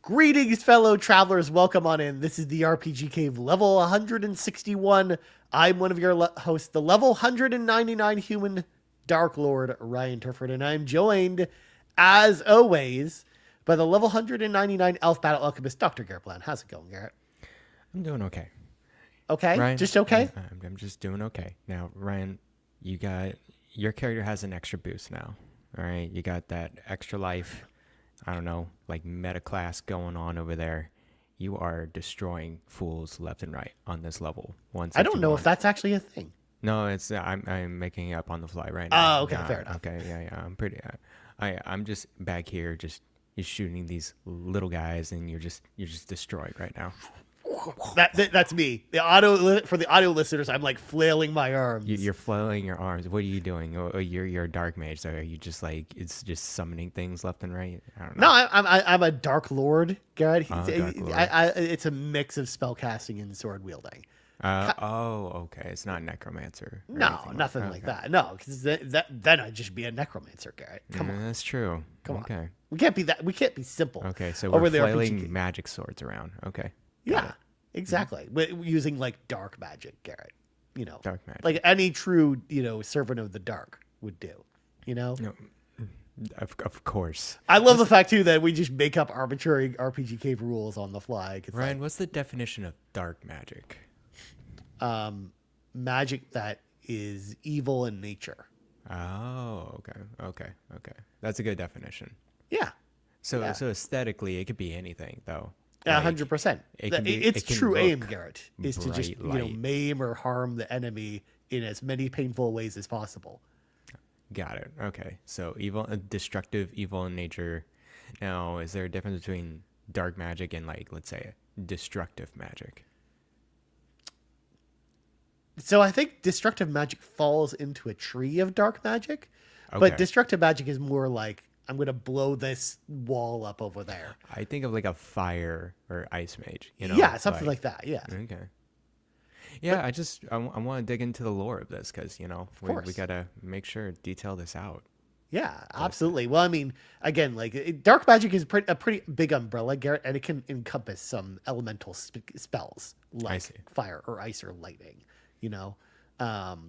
Greetings, fellow travelers. Welcome on in. This is the RPG Cave, level 161. I'm one of your hosts, the level 199 human Dark Lord, Ryan Turford, and I'm joined, as always, by the level 199 Elf Battle Alchemist, Dr. Garret Bland. How's it going, Garret? I'm doing okay. Okay? Ryan, Just okay? I'm just doing okay. Now, Ryan, your character has an extra boost now. All right? You got that extra life. I don't know, like meta class going on over there. You are destroying fools left and right on this level. I don't know if that's actually a thing. No, it's I'm making it up on the fly right now. Oh, okay, fair enough. Okay, yeah. I'm pretty. I'm just back here, just you're shooting these little guys, and you're just destroyed right now. That's me. For the audio listeners, I'm like flailing my arms. You're flailing your arms. What are you doing? Oh, you're a dark mage. So are you just like it's just summoning things left and right? I don't know. No, I'm a Dark Lord, Garret. Dark Lord. It's a mix of spellcasting and sword wielding. Okay. It's not necromancer. No, nothing like that. No, because then I'd just be a necromancer, Garret. Come on, that's true. Come okay. on. We can't be that. We can't be simple. Okay, so over we're the flailing RPG. magic swords around. Okay. Yeah, exactly. Using like dark magic, Garret. You know, Dark magic. like any true servant of the dark would do. You know. No, of course. I love the fact too that we just make up arbitrary RPG Cave rules on the fly. Ryan, what's the definition of dark magic? Magic that is evil in nature. Oh, okay. That's a good definition. Yeah. So aesthetically, it could be anything, though. 100%. It's true aim, Garret, is to just light. maim or harm the enemy in as many painful ways as possible. Got it. Okay. So destructive evil in nature. Now, is there a difference between dark magic and, like, let's say, destructive magic? So I think destructive magic falls into a tree of dark magic, Okay. but destructive magic is more like, I'm going to blow this wall up over there. I think of like a fire or ice mage, Yeah, something like that. Yeah. Okay. Yeah, I want to dig into the lore of this because, we got to make sure detail this out. Yeah, absolutely. Well, I mean, again, like dark magic is a pretty big umbrella, Garret, and it can encompass some elemental spells like fire or ice or lightning.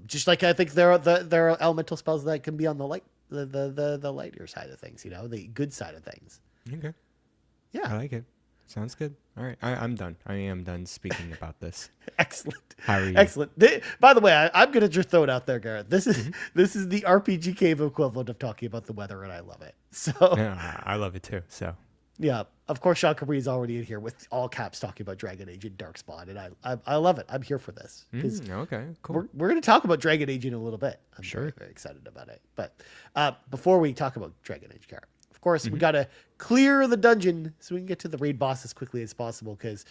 Just like I think there are elemental spells that can be on the light, the lighter side of things. The good side of things. Okay. Yeah, I like it. Sounds good. All right, I'm done. I am done speaking about this. Excellent. How are you? Excellent. By the way, I'm gonna just throw it out there, Garret. This is the RPG Cave equivalent of talking about the weather, and I love it. So yeah, I love it too. So. Yeah, of course, Sean Capri is already in here with all caps talking about Dragon Age and Darkspawn, and I love it. I'm here for this. Okay, cool. We're going to talk about Dragon Age in a little bit. I'm very, very excited about it. But before we talk about Dragon Age, Garret, of course, we got to clear the dungeon so we can get to the raid boss as quickly as possible. Because,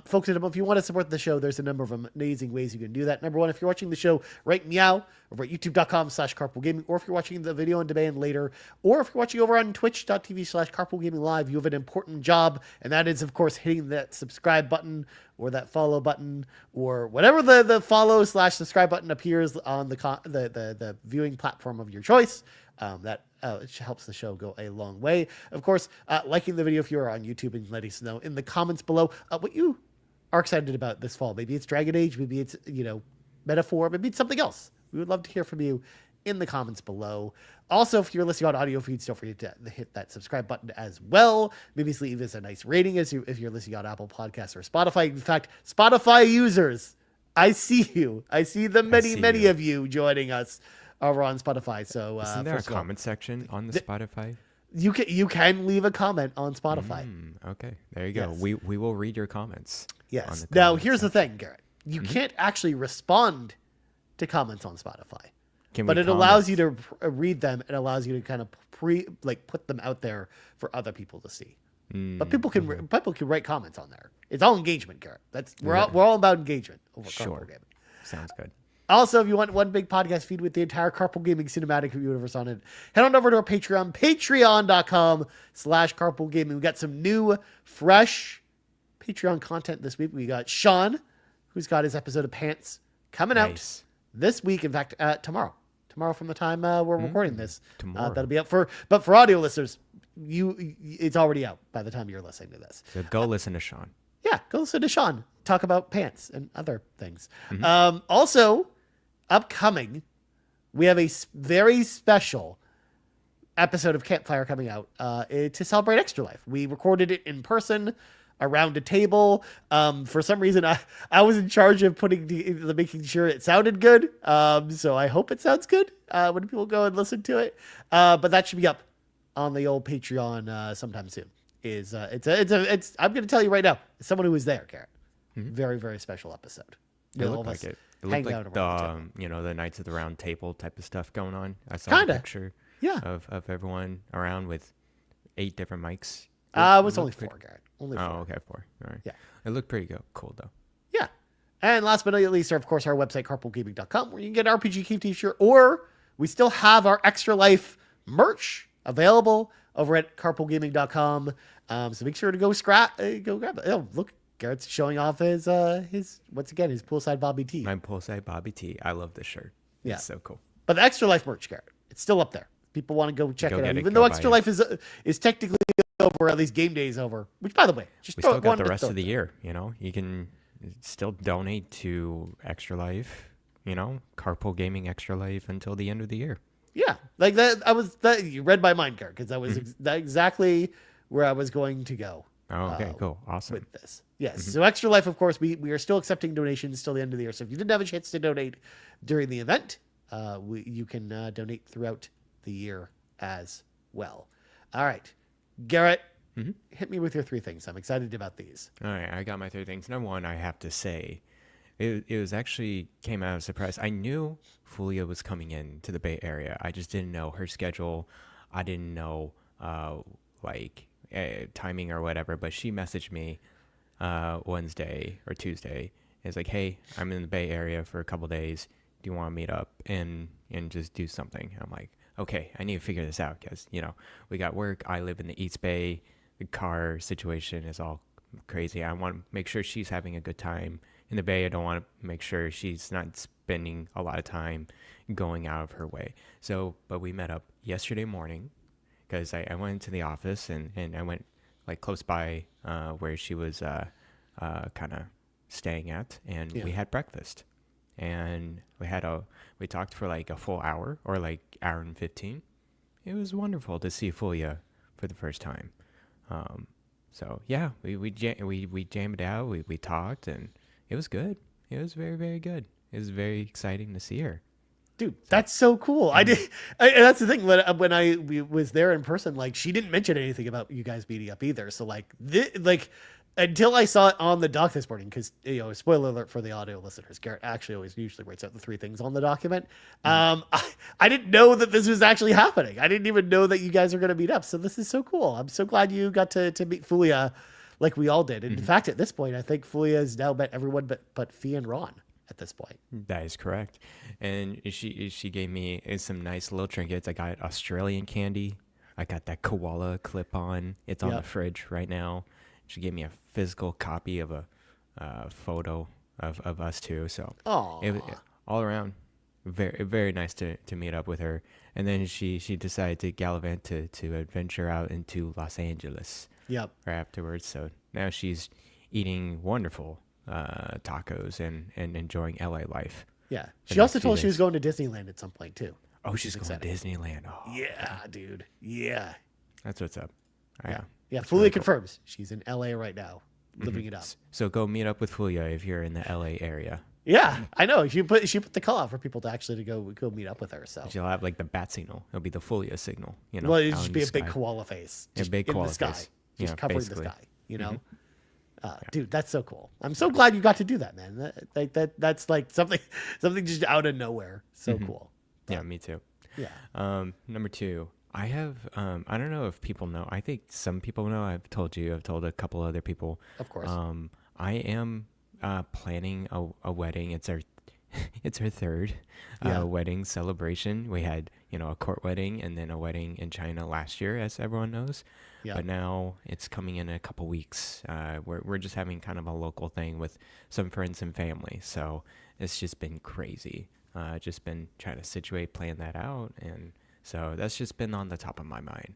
folks, if you want to support the show, there's a number of amazing ways you can do that. Number one, if you're watching the show, write meow over at youtube.com/carpoolgaming, or if you're watching the video on demand later, or if you're watching over on twitch.tv/carpoolgaming live, you have an important job, and that is, of course, hitting that subscribe button or that follow button or whatever the follow/subscribe button appears on the viewing platform of your choice. That it helps the show go a long way. Of course, liking the video if you're on YouTube and letting us know in the comments below what you are excited about this fall. Maybe it's Dragon Age, maybe it's Metaphor, maybe it's something else. We would love to hear from you in the comments below. Also, if you're listening on audio feeds, don't forget to hit that subscribe button as well. Maybe leave us a nice rating if you're listening on Apple Podcasts or Spotify. In fact, Spotify users, I see you. I see the many of you joining us over on Spotify. So isn't there a comment section on the Spotify? You can leave a comment on Spotify. Okay, there you go. Yes. We will read your comments. Yes. Now here's the thing, Garret. You can't actually respond to comments on Spotify, but it allows you to read them. It allows you to kind of put them out there for other people to see. But people can write comments on there. It's all engagement, Garret. We're all about engagement over Carpool Gaming. Sounds good. Also, if you want one big podcast feed with the entire Carpool Gaming cinematic universe on it, head on over to our Patreon, patreon.com/Carpool Gaming. We got some new, fresh Patreon content this week. We got Sean, who's got his episode of Pants coming out this week. In fact, tomorrow from the time we're recording this, that'll be up but for audio listeners, it's already out by the time you're listening to this. So go listen to Sean. Yeah, go listen to Sean talk about pants and other things. Also, upcoming, we have a very special episode of Campfire coming out to celebrate Extra Life. We recorded it in person around a table. For some reason, I was in charge of putting the making sure it sounded good. So I hope it sounds good when people go and listen to it. But that should be up on the old Patreon sometime soon. It's I'm going to tell you right now, as someone who was there, Garrett. Very, very special episode. It looked like it. It looked like the Knights of the Round Table type of stuff going on. I saw a picture of everyone around with 8 different mics. It was only 4, Garrett. Only 4. Oh, okay, 4. All right. Yeah. It looked pretty cool, though. Yeah. And last but not least, of course, our website, carpoolgaming.com, where you can get an RPG Keep t-shirt, or we still have our Extra Life merch available over at carpoolgaming.com. So make sure to go grab it. Oh, look, Garrett's showing off his once again, his poolside Bobby T. My poolside Bobby T. I love this shirt. Yeah. It's so cool. But the Extra Life merch, Garrett, it's still up there. People want to go check it out. Even though Extra Life is technically over, at least game day is over. Which, by the way, we still got the rest of the year. You can still donate to Extra Life. Carpool Gaming Extra Life until the end of the year. Yeah, like that. You read my mind, Garrett, because that was exactly where I was going to go. Oh, okay, cool, awesome. With this, yes. So Extra Life, of course, we are still accepting donations till the end of the year. So if you didn't have a chance to donate during the event, you can donate throughout the year as well. All right, Garrett, hit me with your 3 things. I'm excited about these. All right, I got my 3 things. Number 1, I have to say, it was actually came out of surprise. I knew Fulia was coming in to the Bay Area. I just didn't know her schedule. I didn't know timing or whatever. But she messaged me Wednesday or Tuesday. It's like, hey, I'm in the Bay Area for a couple days. Do you want to meet up and just do something? I'm like, okay, I need to figure this out because we got work. I live in the East Bay. The car situation is all crazy. I want to make sure she's having a good time in the Bay. I don't want to make sure she's not spending a lot of time going out of her way. But we met up yesterday morning because I went into the office and I went like close by where she was kind of staying at, and we had breakfast, and we talked for like a full hour or like hour and 15. It was wonderful to see Fulia for the first time. So yeah, we jammed out, we talked, and it was good. It was very, very good. It was very exciting to see her. Dude, that's so cool. That's the thing. When I was there in person, like, she didn't mention anything about you guys meeting up either. So until I saw it on the doc this morning, because spoiler alert for the audio listeners, Garrett actually usually writes out the 3 things on the document. I didn't know that this was actually happening. I didn't even know that you guys are going to meet up. So this is so cool. I'm so glad you got to meet Fulia like we all did. And in fact, at this point, I think Fulia has now met everyone but Fee and Ron at this point. That is correct. And she gave me some nice little trinkets. I got Australian candy. I got that koala clip on. It's on the fridge right now. She gave me a physical copy of a photo of us two. So it all around very, very nice to meet up with her. And then she decided to gallivant to adventure out into Los Angeles. Yep. Right afterwards. So now she's eating wonderful tacos and enjoying LA life. Yeah. She also told she was going to Disneyland at some point too. Oh, she's going to Disneyland. Oh, yeah, dude. Yeah. That's what's up. Yeah. Fulia confirms she's in LA right now, living it up. So go meet up with Fulia if you're in the LA area. Yeah, I know. She put the call out for people to go meet up with her. So she'll have like the bat signal. It'll be the Fulia signal. Well, it'd just be a big koala face. A big koala face. In the sky. Just covering basically. The sky. Dude, that's so cool. I'm so glad you got to do that, man. That's like something just out of nowhere. So cool. Yeah, me too. Yeah. Number 2, I have I don't know if people know. I think some people know. I've told a couple other people. Of course. I am planning a wedding. It's our 3rd wedding celebration. We had a court wedding and then a wedding in China last year, as everyone knows. Yeah. But now it's coming in a couple weeks. We're just having kind of a local thing with some friends and family. So it's just been crazy. Just been trying to plan that out, and so that's just been on the top of my mind.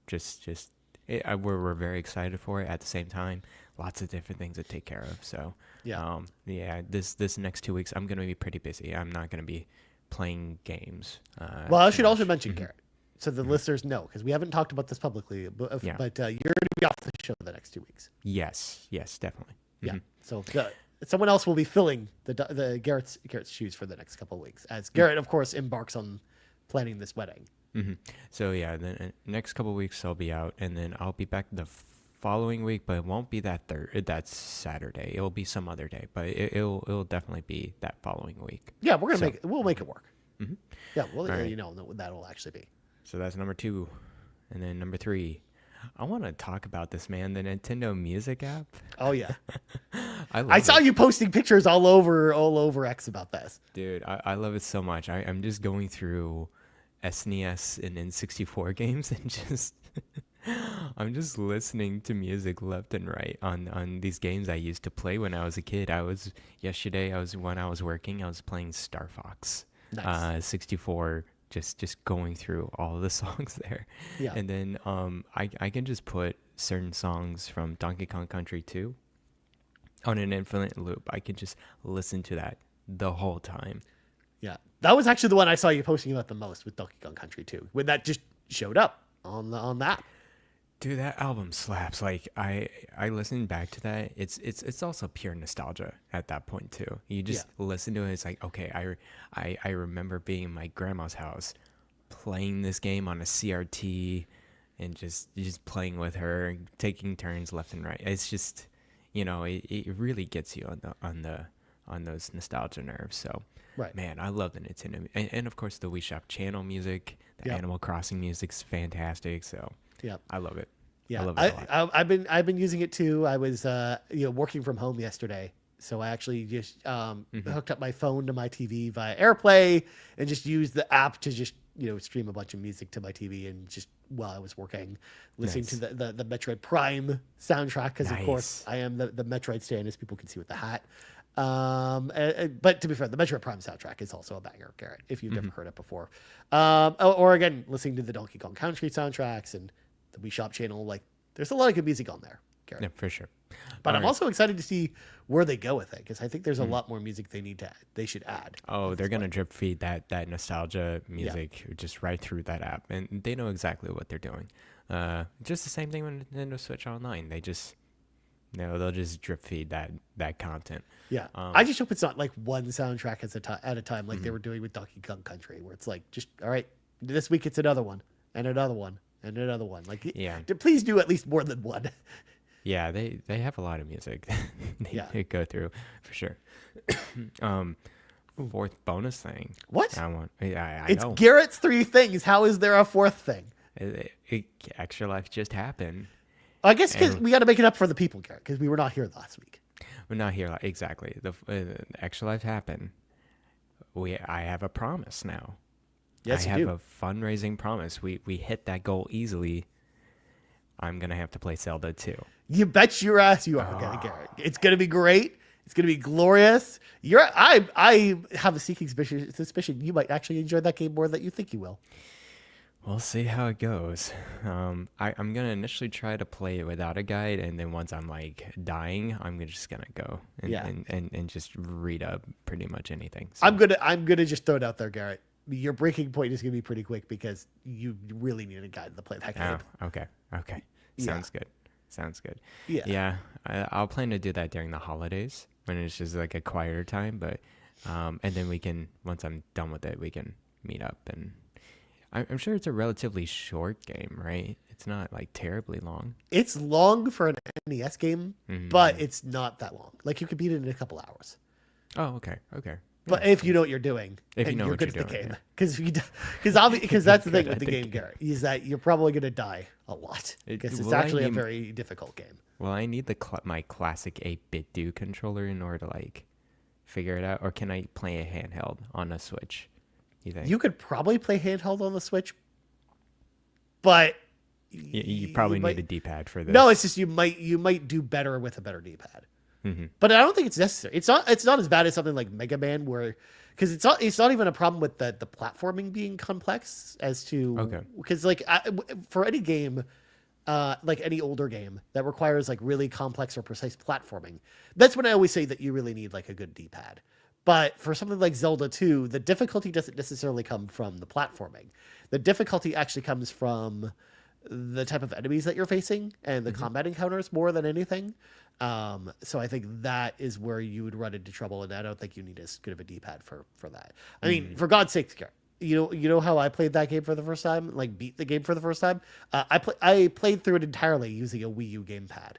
we're very excited for it. At the same time, lots of different things to take care of. So this next 2 weeks I'm gonna be pretty busy. I'm not gonna be playing games. Well, I should also mention, Garret, so the listeners know, because we haven't talked about this publicly, but you're going to be off the show the next 2 weeks. Yes, definitely. Yeah. So someone else will be filling the Garrett's shoes for the next couple of weeks, as Garret, of course, embarks on planning this wedding. So the next couple of weeks I'll be out, and then I'll be back the following week, but it won't be that Saturday. It'll be some other day, but it'll definitely be that following week. Yeah, we'll make it work. Yeah, we'll let right. you know what that'll actually be. So that's number 2, and then number 3. I want to talk about this, man. The Nintendo Music app. Oh yeah, I saw you posting pictures all over X about this, dude. I love it so much. I'm just going through SNES and N64 games and just I'm just listening to music left and right on these games I used to play when I was a kid. Yesterday when I was working, I was playing Star Fox. Nice. 64, just going through all of the songs there. Yeah. And then I can just put certain songs from Donkey Kong Country 2 on an infinite loop. I can just listen to that the whole time. Yeah. That was actually the one I saw you posting about the most, with Donkey Kong Country 2, when that just showed up on that. Dude, that album slaps. Like I listened back to that. It's also pure nostalgia at that point too. You just listen to it. It's like, okay, I remember being in my grandma's house, playing this game on a CRT, and just playing with her, taking turns left and right. It's just, it really gets you on those nostalgia nerves. So, right, man, I love the Nintendo, and of course the Wii Shop channel music, the Animal Crossing music's fantastic. So. Yeah, I love it. Yeah, I love it a lot. I've been using it too. I was working from home yesterday, so I actually just hooked up my phone to my TV via AirPlay and just used the app to just stream a bunch of music to my TV, and just while I was working, listening to the Metroid Prime soundtrack, because of course I am the Metroid stan, as people can see with the hat. But to be fair, the Metroid Prime soundtrack is also a banger, Garret, if you've never heard it before. Or again, listening to the Donkey Kong Country soundtracks and the Wii Shop channel, like there's a lot of good music on there, Garret. Yeah, for sure. But I'm also excited to see where they go with it, because I think there's a lot more music they should add. Oh, they're gonna drip feed that nostalgia music just right through that app, and they know exactly what they're doing. Just the same thing with Nintendo Switch Online. They just they'll just drip feed that content. Yeah, I just hope it's not like one soundtrack at a time, like they were doing with Donkey Kong Country, where it's like, just all right, this week it's another one and another one and another one. Like, please do at least more than one. Yeah, they have a lot of music they go through for sure. Fourth bonus thing. What? It's know. Garrett's 3 things. How is there a fourth thing? Extra Life just happened. I guess because we got to make it up for the people, Garret, because we were not here last week. We're not here, exactly. The Extra Life happened. I have a promise now. Yes, I have a fundraising promise. We hit that goal easily. I'm gonna have to play Zelda 2. You bet your ass you are, Garret. It's gonna be great. It's gonna be glorious. I have a sneaking suspicion you might actually enjoy that game more than you think you will. We'll see how it goes. I'm gonna initially try to play it without a guide, and then once I'm like dying, I'm just gonna go and just read up pretty much anything. So. I'm gonna just throw it out there, Garret. Your breaking point is gonna be pretty quick, because you really need a guide to play that game. Oh, okay. Sounds good. Yeah. I'll plan to do that during the holidays when it's just like a quieter time, but and then we can, once I'm done with it, we can meet up, and I'm sure it's a relatively short game, right? It's not like terribly long. It's long for an NES game, but it's not that long. Like, you could beat it in a couple hours. Oh, okay. But if you know what you're doing, if you know you're what good you're at the doing, game, because that's the thing with the game, Garret, is that you're probably going to die a lot, because it's actually a very difficult game. Well, I need my classic 8-bit do controller in order to like figure it out, or can I play a handheld on a Switch? You think? You could probably play handheld on the Switch, but you probably need a D-pad for this. No, it's just you might do better with a better D-pad. But I don't think it's necessary. It's not as bad as something like Mega Man, where because it's not even a problem with the platforming being complex as to because like for any game, like any older game that requires like really complex or precise platforming, that's when I always say that you really need like a good D-pad. But for something like Zelda 2, the difficulty doesn't necessarily come from the platforming. The difficulty actually comes from the type of enemies that you're facing and the combat encounters more than anything. So I think that is where you would run into trouble, and I don't think you need as good of a D-pad for that. I mean, for God's sake, you know how I played that game for the first time, like beat the game for the first time? I played through it entirely using a Wii U gamepad.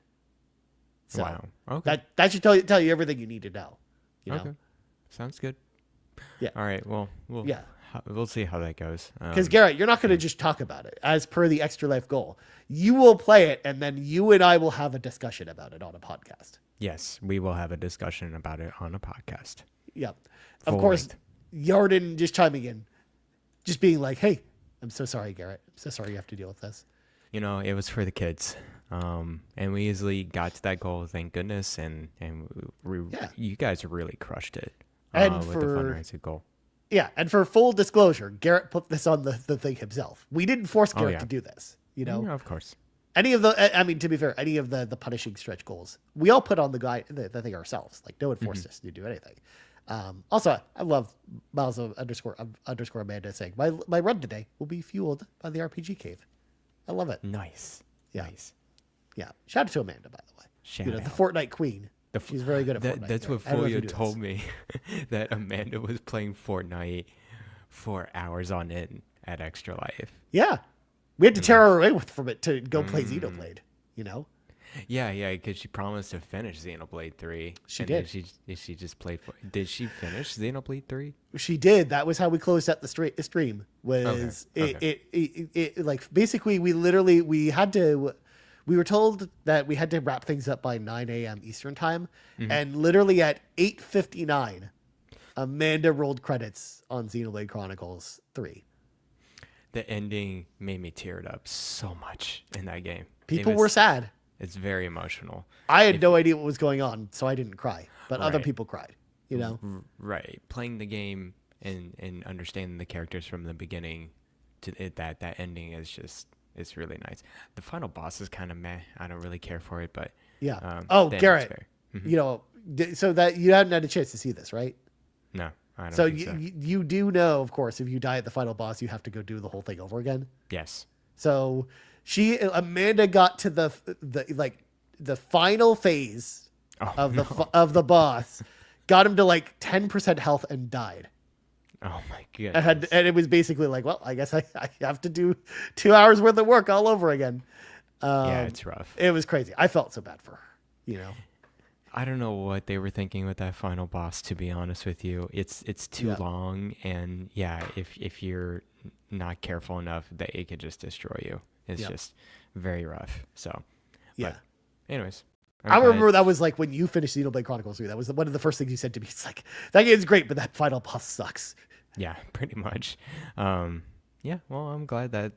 So wow. Okay. That should tell you everything you need to know. You know? Okay. Sounds good. Yeah. All right. Well, we'll see how that goes. Because Garrett, you're not going to just talk about it as per the Extra Life goal. You will play it, and then you and I will have a discussion about it on a podcast. Yes, we will have a discussion about it on a podcast. Yep. Of course, Yarden just chiming in, just being like, "Hey, I'm so sorry, Garrett. I'm so sorry you have to deal with this." You know, it was for the kids. And we easily got to that goal, thank goodness, and you guys really crushed it. And with the fundraising goal. Yeah, and for full disclosure, Garrett put this on the thing himself. We didn't force Garrett to do this, you know? Yeah, of course. Any of the, I mean, to be fair, any of the punishing stretch goals, we all put on the thing ourselves. Like, no one forced us to do anything. Also, I love Miles underscore Amanda saying, my run today will be fueled by the RPG cave. I love it. Nice. Yeah. Nice. Yeah. Shout out to Amanda, by the way. Shout out. The Fortnite queen. She's very good at Fortnite. That's what Folio told me, that Amanda was playing Fortnite for hours on end at Extra Life. Yeah. We had to tear her away from it to go play Xenoblade, you know? Yeah, because she promised to finish Xenoblade 3. She did. She just played Did she finish Xenoblade 3? She did. That was how we closed out the stream. Was it like basically we were told that we had to wrap things up by 9 a.m. Eastern time, and literally at 8:59, Amanda rolled credits on Xenoblade Chronicles 3. The ending made me tear it up so much in that game. People were sad. It's very emotional. I had no idea what was going on, so I didn't cry, but other people cried, you know? Right. Playing the game and understanding the characters from the beginning to it, that ending is just, it's really nice. The final boss is kind of meh. I don't really care for it, but yeah. Garrett, you know, so that you hadn't had a chance to see this, right? No, I don't. So think you do know, of course, if you die at the final boss, you have to go do the whole thing over again. Yes. So Amanda got to the final phase of the boss, got him to like 10% health and died. Oh my goodness. And it was basically like, well, I guess I have to do 2 hours worth of work all over again. Yeah, it's rough. It was crazy. I felt so bad for her, you know. I don't know what they were thinking with that final boss, to be honest with you. It's too long, and if you're not careful enough, that it could just destroy you. It's just very rough. So but anyways. I remember that was like when you finished Xenoblade Chronicles 3. That was one of the first things you said to me. It's like, that game's great, but that final boss sucks. Yeah, pretty much. Yeah, well, I'm glad that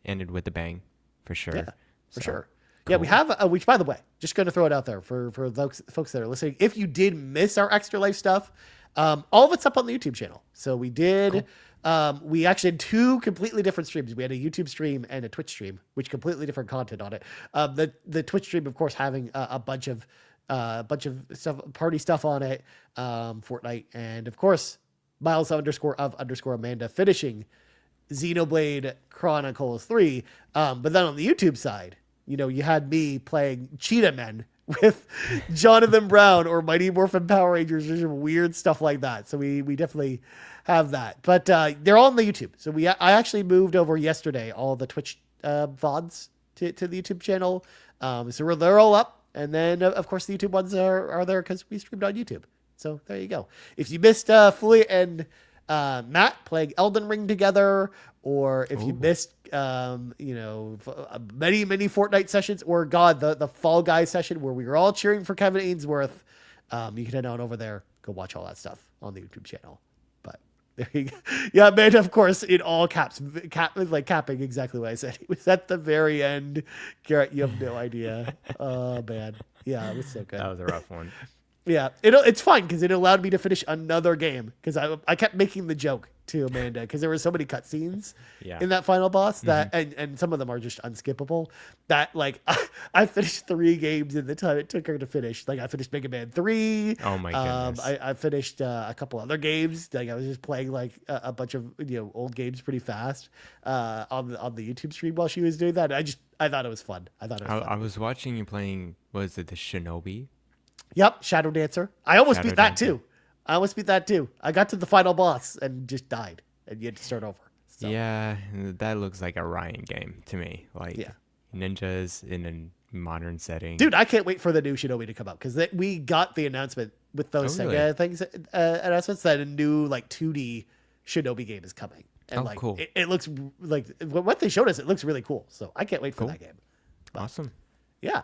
ended with a bang, for sure. Yeah, for sure. Cool. Yeah, we have, which by the way, just going to throw it out there for those folks that are listening. If you did miss our Extra Life stuff, all of it's up on the YouTube channel. So we did, we actually had 2 completely different streams. We had a YouTube stream and a Twitch stream, which completely different content on it. The Twitch stream, of course, having a bunch of stuff, party stuff on it, Fortnite, and of course, Miles _ Amanda finishing Xenoblade Chronicles 3. But then on the YouTube side, you know, you had me playing Cheetah Men with Jonathan Brown or Mighty Morphin Power Rangers or some weird stuff like that. So we definitely have that. But they're all on the YouTube. So I actually moved over yesterday all the Twitch VODs to the YouTube channel. So they're all up. And then, of course, the YouTube ones are there because we streamed on YouTube. So there you go. If you missed Fully and Matt playing Elden Ring together, or if you missed, many Fortnite sessions, or the Fall Guys session where we were all cheering for Kevin Ainsworth, you can head on over there, go watch all that stuff on the YouTube channel. But there you go. Yeah, man, of course, in all caps, capping exactly what I said. It was at the very end. Garrett, you have no idea. Oh, man. Yeah, it was so good. That was a rough one. Yeah, it's fine because it allowed me to finish another game because I kept making the joke to Amanda because there were so many cutscenes in that final boss that and some of them are just unskippable that like I finished 3 games in the time it took her to finish. Like I finished Mega Man 3. Oh my goodness. I finished a couple other games. Like I was just playing like a bunch of old games pretty fast on the YouTube stream while she was doing that. I thought it was fun. I was watching you playing. Was it the Shinobi? Yep, Shadow Dancer. I almost beat that too. I got to the final boss and just died, and you had to start over. So. Yeah, that looks like a Ryan game to me. Like ninjas in a modern setting. Dude, I can't wait for the new Shinobi to come out because we got the announcement with those Sega things announcements that a new like 2D Shinobi game is coming. And cool. It looks like what they showed us. It looks really cool. So I can't wait for that game. But, awesome. Yeah.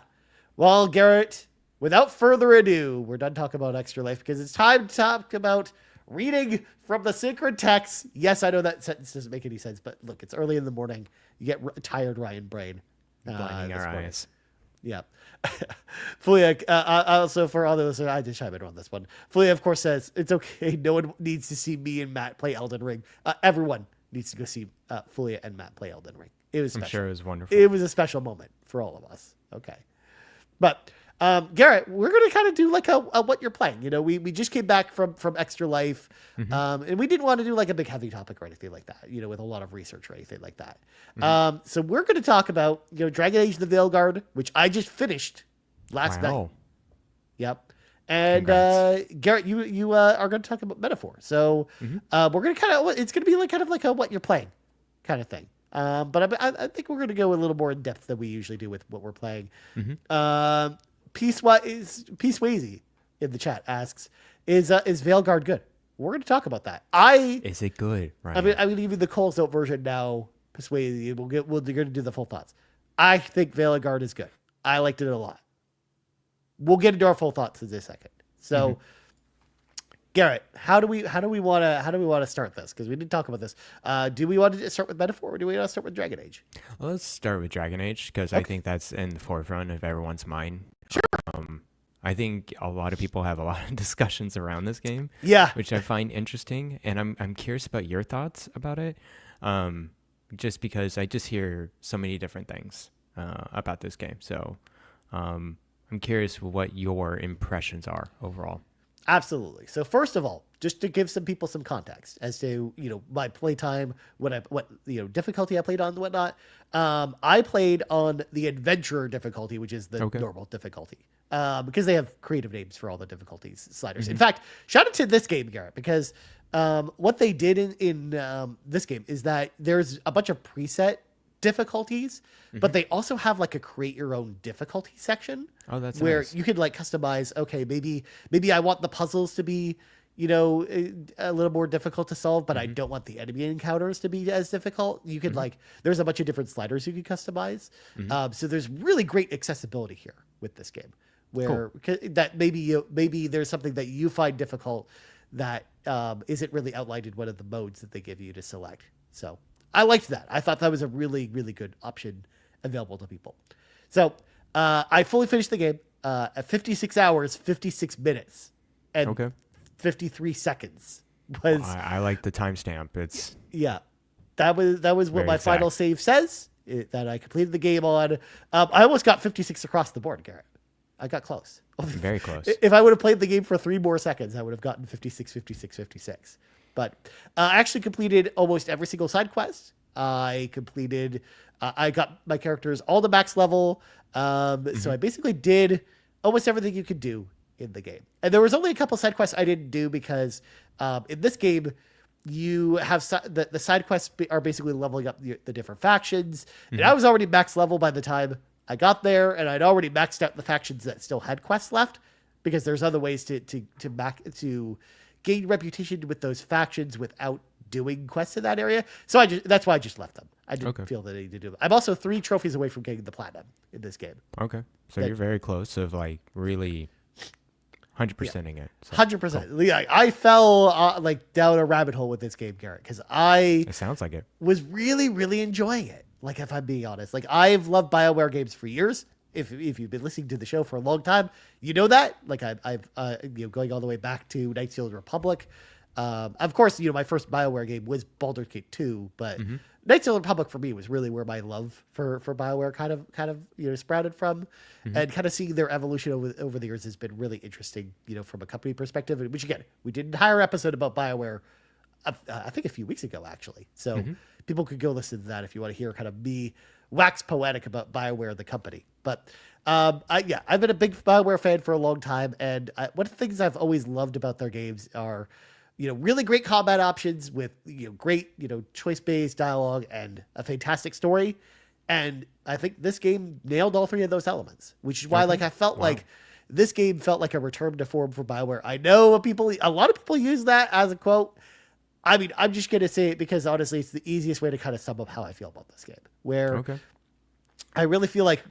Well, Garrett. Without further ado, we're done talking about Extra Life because it's time to talk about reading from the sacred text. Yes, I know that sentence doesn't make any sense, but look, it's early in the morning. You get tired Ryan brain. Blinding our eyes. Yeah. Fulia, also for all those, I just chime in on this one. Fulia, of course, says, it's okay. No one needs to see me and Matt play Elden Ring. Everyone needs to go see Fulia and Matt play Elden Ring. It was special. I'm sure it was wonderful. It was a special moment for all of us. Okay. But... Garrett, we're going to kind of do like a what you're playing. We just came back from Extra Life, and we didn't want to do like a big heavy topic or anything like that, with a lot of research or anything like that. So we're going to talk about, Dragon Age the Veilguard, which I just finished last night. Yep. And Garrett, you are going to talk about Metaphor. So we're going to it's going to be like kind of like a what you're playing kind of thing. But I think we're going to go a little more in depth than we usually do with what we're playing. Peace Wazy in the chat asks, is Veilguard good? We're going to talk about that. Is it good? Right. I mean, even the Cole's Note version now. We're going to do the full thoughts. I think Veilguard is good. I liked it a lot. We'll get into our full thoughts in a second. So, Garrett, how do we want to start this? Because we didn't talk about this. Do we want to start with Metaphor, or do we want to start with Dragon Age? Well, let's start with Dragon Age because I think that's in the forefront of everyone's mind. Sure. I think a lot of people have a lot of discussions around this game. Yeah. Which I find interesting, and I'm curious about your thoughts about it. Just because I just hear so many different things about this game. So I'm curious what your impressions are overall. Absolutely. So first of all, just to give some people some context as to, my playtime, what difficulty I played on and whatnot. I played on the adventurer difficulty, which is the normal difficulty. Because they have creative names for all the difficulties sliders. In fact, shout out to this game, Garrett, because what they did in this game is that there's a bunch of preset difficulties, but they also have like a create your own difficulty section. Oh, that's where nice. You could like customize. Okay, maybe I want the puzzles to be a little more difficult to solve, but I don't want the enemy encounters to be as difficult. You could there's a bunch of different sliders you could customize. So there's really great accessibility here with this game, where that maybe there's something that you find difficult that isn't really outlined in one of the modes that they give you to select. So I liked that. I thought that was a really, really good option available to people. So I fully finished the game at 56 hours, 56 minutes, and 53 seconds. I like the timestamp. It's that was what my final save says. That I completed the game on. I almost got 56 across the board, Garrett. I got close. Very close. If I would have played the game for 3 more seconds, I would have gotten 56, 56, 56. But I actually completed almost every single side quest. I got my characters all the max level. So I basically did almost everything you could do in the game. And there was only a couple side quests I didn't do because in this game, you have the side quests are basically leveling up the different factions. And I was already max level by the time I got there, and I'd already maxed out the factions that still had quests left, because there's other ways to gain reputation with those factions without doing quests in that area. So that's why I just left them. I didn't feel the need to do it. I'm also 3 trophies away from getting the platinum in this game. Okay. So you're very close of like really 100%ing it. So. 100%. Cool. Yeah, I fell like down a rabbit hole with this game, Garrett, because It sounds like it. was really, really enjoying it. Like, if I'm being honest, like I've loved BioWare games for years. if you've been listening to the show for a long time, you know that. Like I've going all the way back to Knights of the Old Republic. Of course, my first BioWare game was Baldur's Gate 2, but Knights of the Republic for me was really where my love for BioWare kind of sprouted from, and kind of seeing their evolution over the years has been really interesting, from a company perspective. Which again, we did an entire episode about BioWare, I think a few weeks ago actually. So people could go listen to that if you want to hear kind of me wax poetic about BioWare the company. But I've been a big BioWare fan for a long time, and one of the things I've always loved about their games are really great combat options with, great, choice-based dialogue and a fantastic story. And I think this game nailed all three of those elements, which is why, I felt like this game felt like a return to form for BioWare. I know a lot of people use that as a quote. I mean, I'm just going to say it because honestly, it's the easiest way to kind of sum up how I feel about this game, where I really feel like,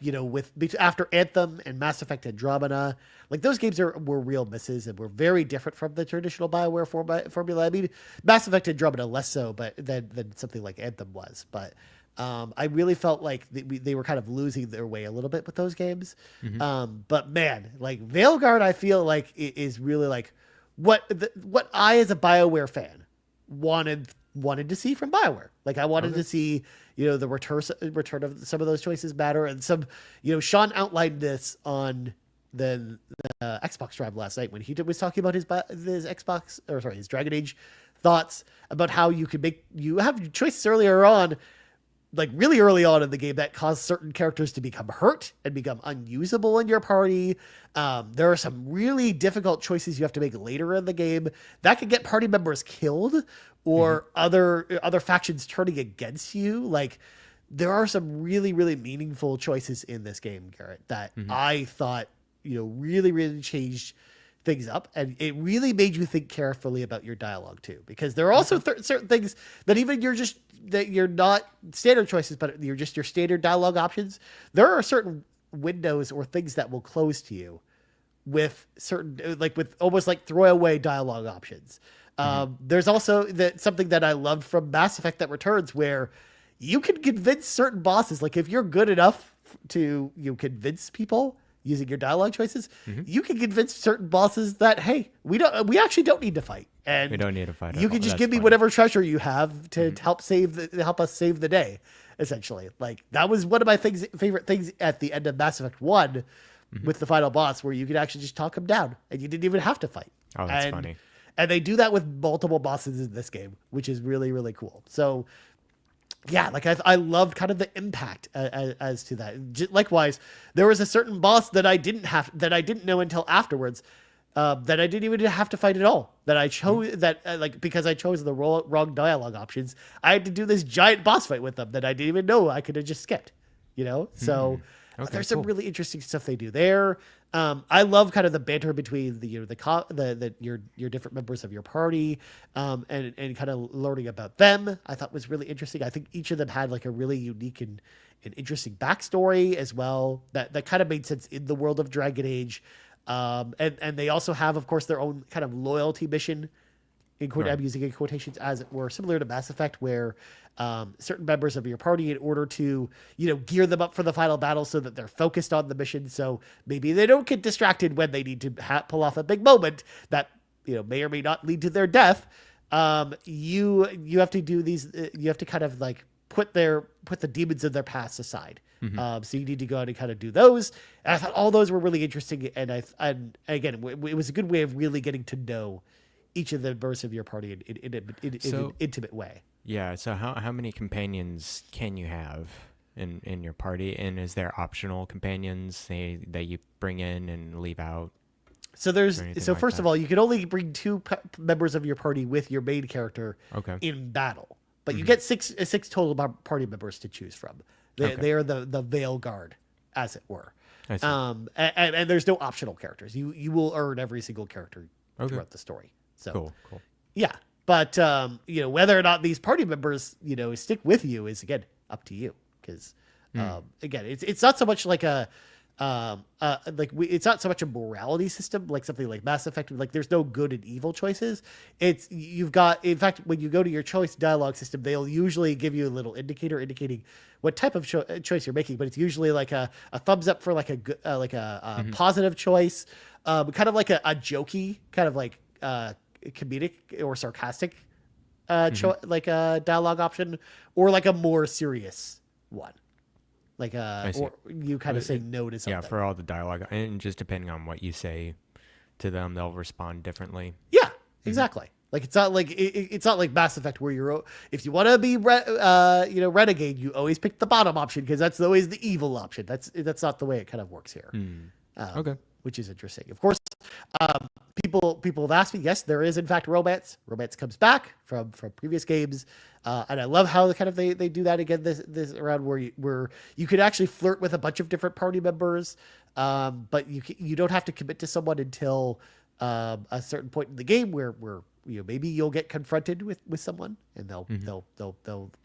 after Anthem and Mass Effect Andromeda, like those games were real misses and were very different from the traditional BioWare formula. I mean, Mass Effect Andromeda less so, but than something like Anthem was. But I really felt like they were kind of losing their way a little bit with those games. But man, like Veilguard, I feel like it is really like what I as a BioWare fan wanted to see from BioWare. Like I wanted to see, the return of some of those choices matter, and some, Sean outlined this on the Xbox Drive last night when he was talking about his Dragon Age thoughts about how you have choices earlier on, like really early on in the game, that cause certain characters to become hurt and become unusable in your party. There are some really difficult choices you have to make later in the game that could get party members killed or other factions turning against you. Like there are some really, really meaningful choices in this game, Garrett, that I thought, really, really changed things up, and it really made you think carefully about your dialogue too, because there are also certain things that even you're not standard choices, but you're just your standard dialogue options. There are certain windows or things that will close to you with certain, like with almost like throwaway dialogue options. There's also something that I loved from Mass Effect that returns, where you can convince certain bosses, like if you're good enough to convince people using your dialogue choices, you can convince certain bosses that, hey, we actually don't need to fight, and we don't need to fight. You can just give me whatever treasure you have to help us save the day. Essentially, like that was one of my favorite things at the end of Mass Effect 1 with the final boss, where you could actually just talk him down, and you didn't even have to fight. Oh, that's funny. And they do that with multiple bosses in this game, which is really, really cool. So yeah, like I loved kind of the impact as to that. Likewise, there was a certain boss that I didn't know until afterwards, that I didn't even have to fight at all. That I chose because I chose the wrong dialogue options, I had to do this giant boss fight with them that I didn't even know I could have just skipped. So there's some really interesting stuff they do there. I love kind of the banter between your different members of your party, and kind of learning about them. I thought was really interesting. I think each of them had like a really unique and interesting backstory as well that kind of made sense in the world of Dragon Age. And they also have, of course, their own kind of loyalty mission. I'm using in quotations, as it were, similar to Mass Effect, where certain members of your party, in order to gear them up for the final battle so that they're focused on the mission, so maybe they don't get distracted when they need to pull off a big moment that may or may not lead to their death. You have to do these. You have to kind of like put the demons of their past aside. So you need to go out and kind of do those. And I thought all those were really interesting, and again, it was a good way of really getting to know each of the members of your party in an intimate way. Yeah. So how many companions can you have in your party? And is there optional companions that you bring in and leave out? So first of all, you can only bring 2 members of your party with your main character in battle, but you get six total party members to choose from. They are the Veilguard, as it were. And there's no optional characters. You will earn every single character throughout the story. So cool. Yeah. But, whether or not these party members, stick with you is, again, up to you. Because, again, it's not so much like a it's not so much a morality system like something like Mass Effect. Like there's no good and evil choices. It's you've got, in fact, when you go to your choice dialogue system, they'll usually give you a little indicator indicating what type of choice you're making, but it's usually like a thumbs up for like a positive choice, kind of like a jokey kind of like comedic or sarcastic like a dialogue option, or like a more serious one. Like or you kind of say no to something. Yeah, for all the dialogue, and just depending on what you say to them, they'll respond differently. Yeah, exactly. Like it's not like it's not like Mass Effect where you're, if you want to be renegade, you always pick the bottom option because that's always the evil option. That's not the way it kind of works here. Okay, which is interesting. Of course, people have asked me. Yes, there is in fact romance. Romance comes back from previous games. And I love how they do that again this round, where you could actually flirt with a bunch of different party members, but you don't have to commit to someone until a certain point in the game where maybe you'll get confronted with someone and they'll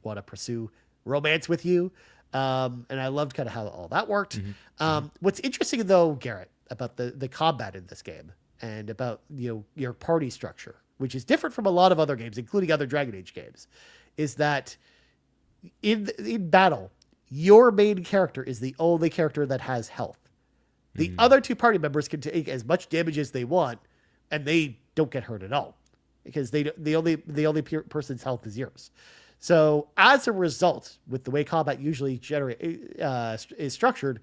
want to pursue romance with you. And I loved kind of how all that worked. What's interesting though, Garrett, about the combat in this game and about your party structure, which is different from a lot of other games, including other Dragon Age games, is that in battle, your main character is the only character that has health. The other two party members can take as much damage as they want, and they don't get hurt at all because the only person's health is yours. So as a result, with the way combat usually is structured,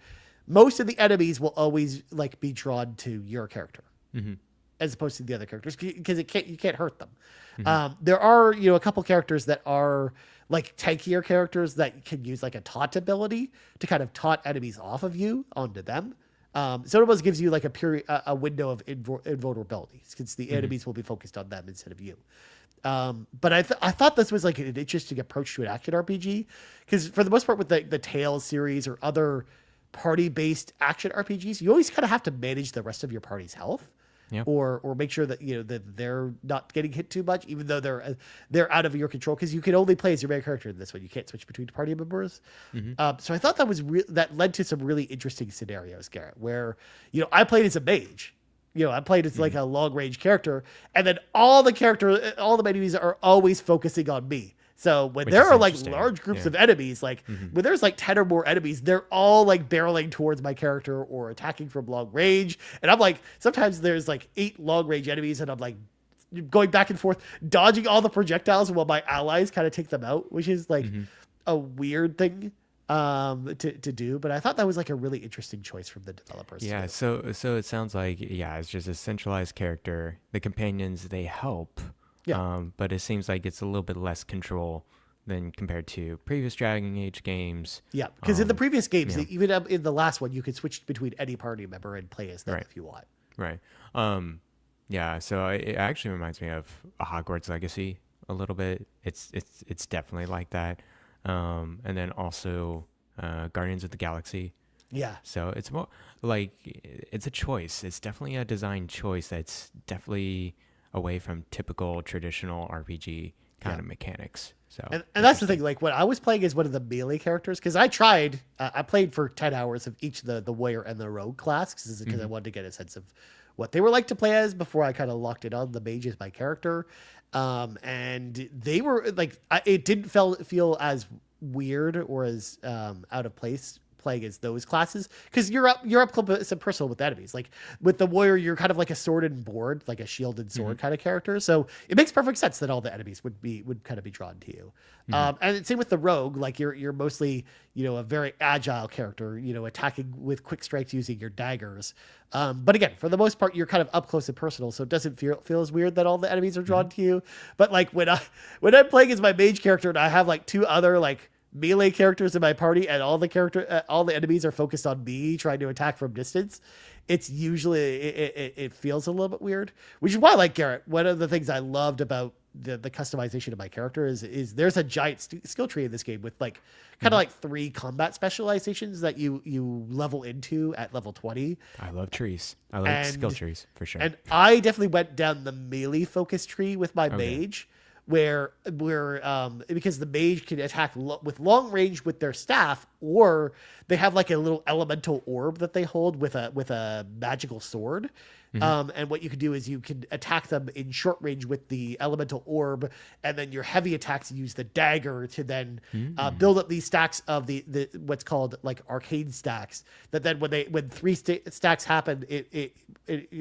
most of the enemies will always be drawn to your character. As opposed to the other characters, because you can't hurt them. There are a couple characters that are like tankier characters that can use like a taunt ability to kind of taunt enemies off of you onto them. Xenobabes gives you like a window of invulnerability since the enemies will be focused on them instead of you. But I thought this was like an interesting approach to an action RPG, because for the most part with the Tales series or other party-based action RPGs, you always kind of have to manage the rest of your party's health. Yep. Or make sure that that they're not getting hit too much, even though they're out of your control, because you can only play as your main character in this one. You can't switch between party members. So I thought that was that led to some really interesting scenarios, Garrett, where I played as a mage. I played as like a long range character, and then all the enemies are always focusing on me. So when there are like large groups of enemies, like when there's like 10 or more enemies, they're all like barreling towards my character or attacking from long range. And I'm like, sometimes there's like 8 long range enemies and I'm like going back and forth, dodging all the projectiles while my allies kind of take them out, which is like a weird thing to do. But I thought that was like a really interesting choice from the developers. Yeah. So it sounds like, it's just a centralized character. The companions, they help. Yeah. But it seems like it's a little bit less control than compared to previous Dragon Age games. Yeah, because in the previous games, even in the last one, you could switch between any party member and play as them if you want. Right. Yeah. So it actually reminds me of a Hogwarts Legacy a little bit. It's definitely like that. And then also Guardians of the Galaxy. Yeah. So it's more like it's a choice. It's definitely a design choice that's definitely away from typical traditional RPG kind of mechanics. So and that's the thing, like when I was playing as one of the melee characters, because I played for 10 hours of each the warrior and the rogue class because I wanted to get a sense of what they were like to play as before I kind of locked it on the mage as my character. And they were like, it didn't feel as weird or as out of place playing as those classes, because you're up close and personal with enemies. Like with the warrior, you're kind of like a sword and board, like a shield and sword kind of character. So it makes perfect sense that all the enemies would kind of be drawn to you. And same with the rogue, like you're mostly a very agile character, attacking with quick strikes using your daggers. But again, for the most part, you're kind of up close and personal, so it doesn't feel as weird that all the enemies are drawn to you. But like when I'm playing as my mage character and I have like 2 other like melee characters in my party and all the enemies are focused on me trying to attack from distance, it's usually it feels a little bit weird, which is why, like Garrett, one of the things I loved about the customization of my character is there's a giant skill tree in this game with like kind of like 3 combat specializations that you level into at level 20. I love trees. I like skill trees for sure. And I definitely went down the melee focus tree with my mage, where because the mage can attack with long range with their staff, or they have like a little elemental orb that they hold with a magical sword. And what you can do is you can attack them in short range with the elemental orb, and then your heavy attacks use the dagger to then build up these stacks of the what's called like arcane stacks. That then when three stacks happen, it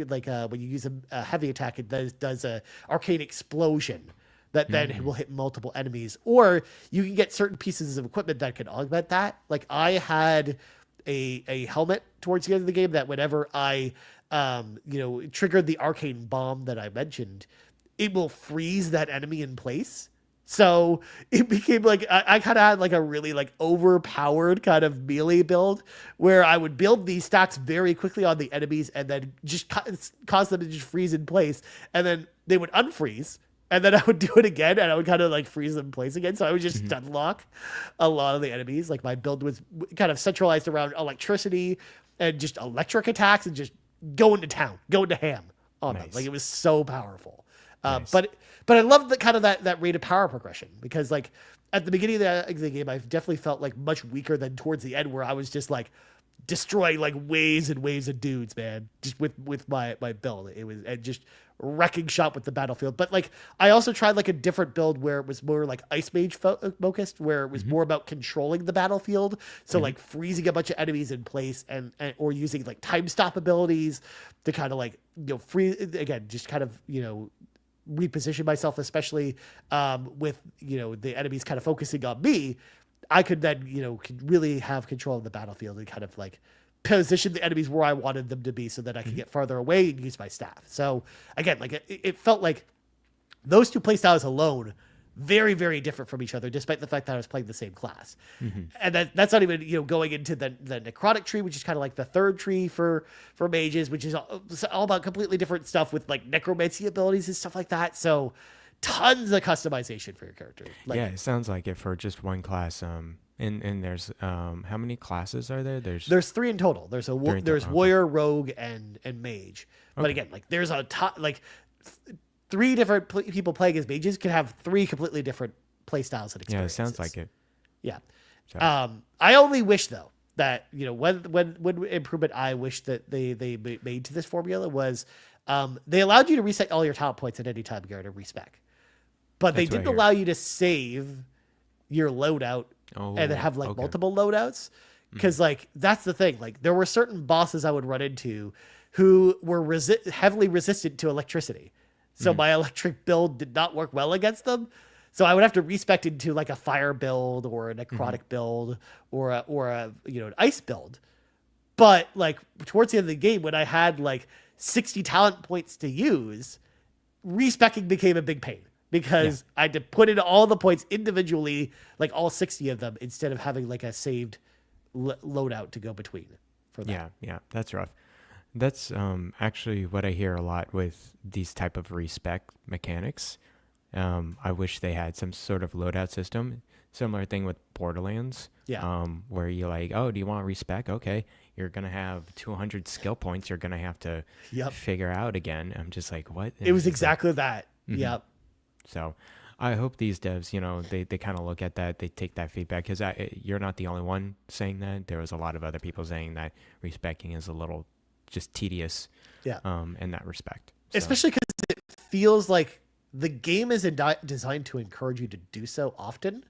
like when you use a heavy attack, it does a arcane explosion that then will hit multiple enemies. Or you can get certain pieces of equipment that can augment that. Like I had a helmet towards the end of the game that whenever I triggered the arcane bomb that I mentioned, it will freeze that enemy in place. So it became like I kind of had like a really like overpowered kind of melee build where I would build these stacks very quickly on the enemies and then just cause them to just freeze in place, and then they would unfreeze. And then I would do it again, and I would kind of like freeze them in place again. So I would just stun lock a lot of the enemies. Like my build was kind of centralized around electricity and just electric attacks and just going to town, going to ham on them. Like it was so powerful. But I loved the kind of that rate of power progression, because like at the beginning of the game, I definitely felt like much weaker than towards the end, where I was just like destroying like waves and waves of dudes, man, just with my build. It was just wrecking shop with the battlefield. But like I also tried like a different build where it was more like ice mage focused, where it was more about controlling the battlefield. So like freezing a bunch of enemies in place and or using like time stop abilities to kind of like free again, just kind of reposition myself, especially with the enemies kind of focusing on me. I could then could really have control of the battlefield and kind of like position the enemies where I wanted them to be, so that I could get farther away and use my staff. So again, like it felt like those two playstyles alone, very, very different from each other, despite the fact that I was playing the same class. And that's not even going into the necrotic tree, which is kind of like the third tree for mages, which is all about completely different stuff with like necromancy abilities and stuff like that. So tons of customization for your character. Like, yeah, it sounds like it for just one class. And there's how many classes are there? There's 3 in total. There's warrior, rogue, and mage. But again, like there's like 3 different people playing as mages can have 3 completely different play styles and experiences. Yeah, it sounds like it. Yeah. So. I only wish though that when improvement I wish that they made to this formula was they allowed you to reset all your talent points at any time you to respec, but they didn't allow you to save your loadout and then have like multiple loadouts, because like that's the thing. Like there were certain bosses I would run into who were heavily resistant to electricity, so my electric build did not work well against them. So I would have to respec into like a fire build or a necrotic build or an ice build. But like towards the end of the game, when I had like 60 talent points to use, respecking became a big pain, because I had to put in all the points individually, like all 60 of them, instead of having like a saved loadout to go between for that. Yeah, that's rough. That's actually what I hear a lot with these type of respec mechanics. I wish they had some sort of loadout system. Similar thing with Borderlands. Yeah. Where you're like, oh, do you want respec? Okay, you're gonna have 200 skill points. You're gonna have to figure out again. I'm just like, what? It was exactly that. Yep. So I hope these devs, they kind of look at that, they take that feedback, because you're not the only one saying that. There was a lot of other people saying that respecking is a little just tedious in that respect. So. Especially because it feels like the game is designed to encourage you to do so often.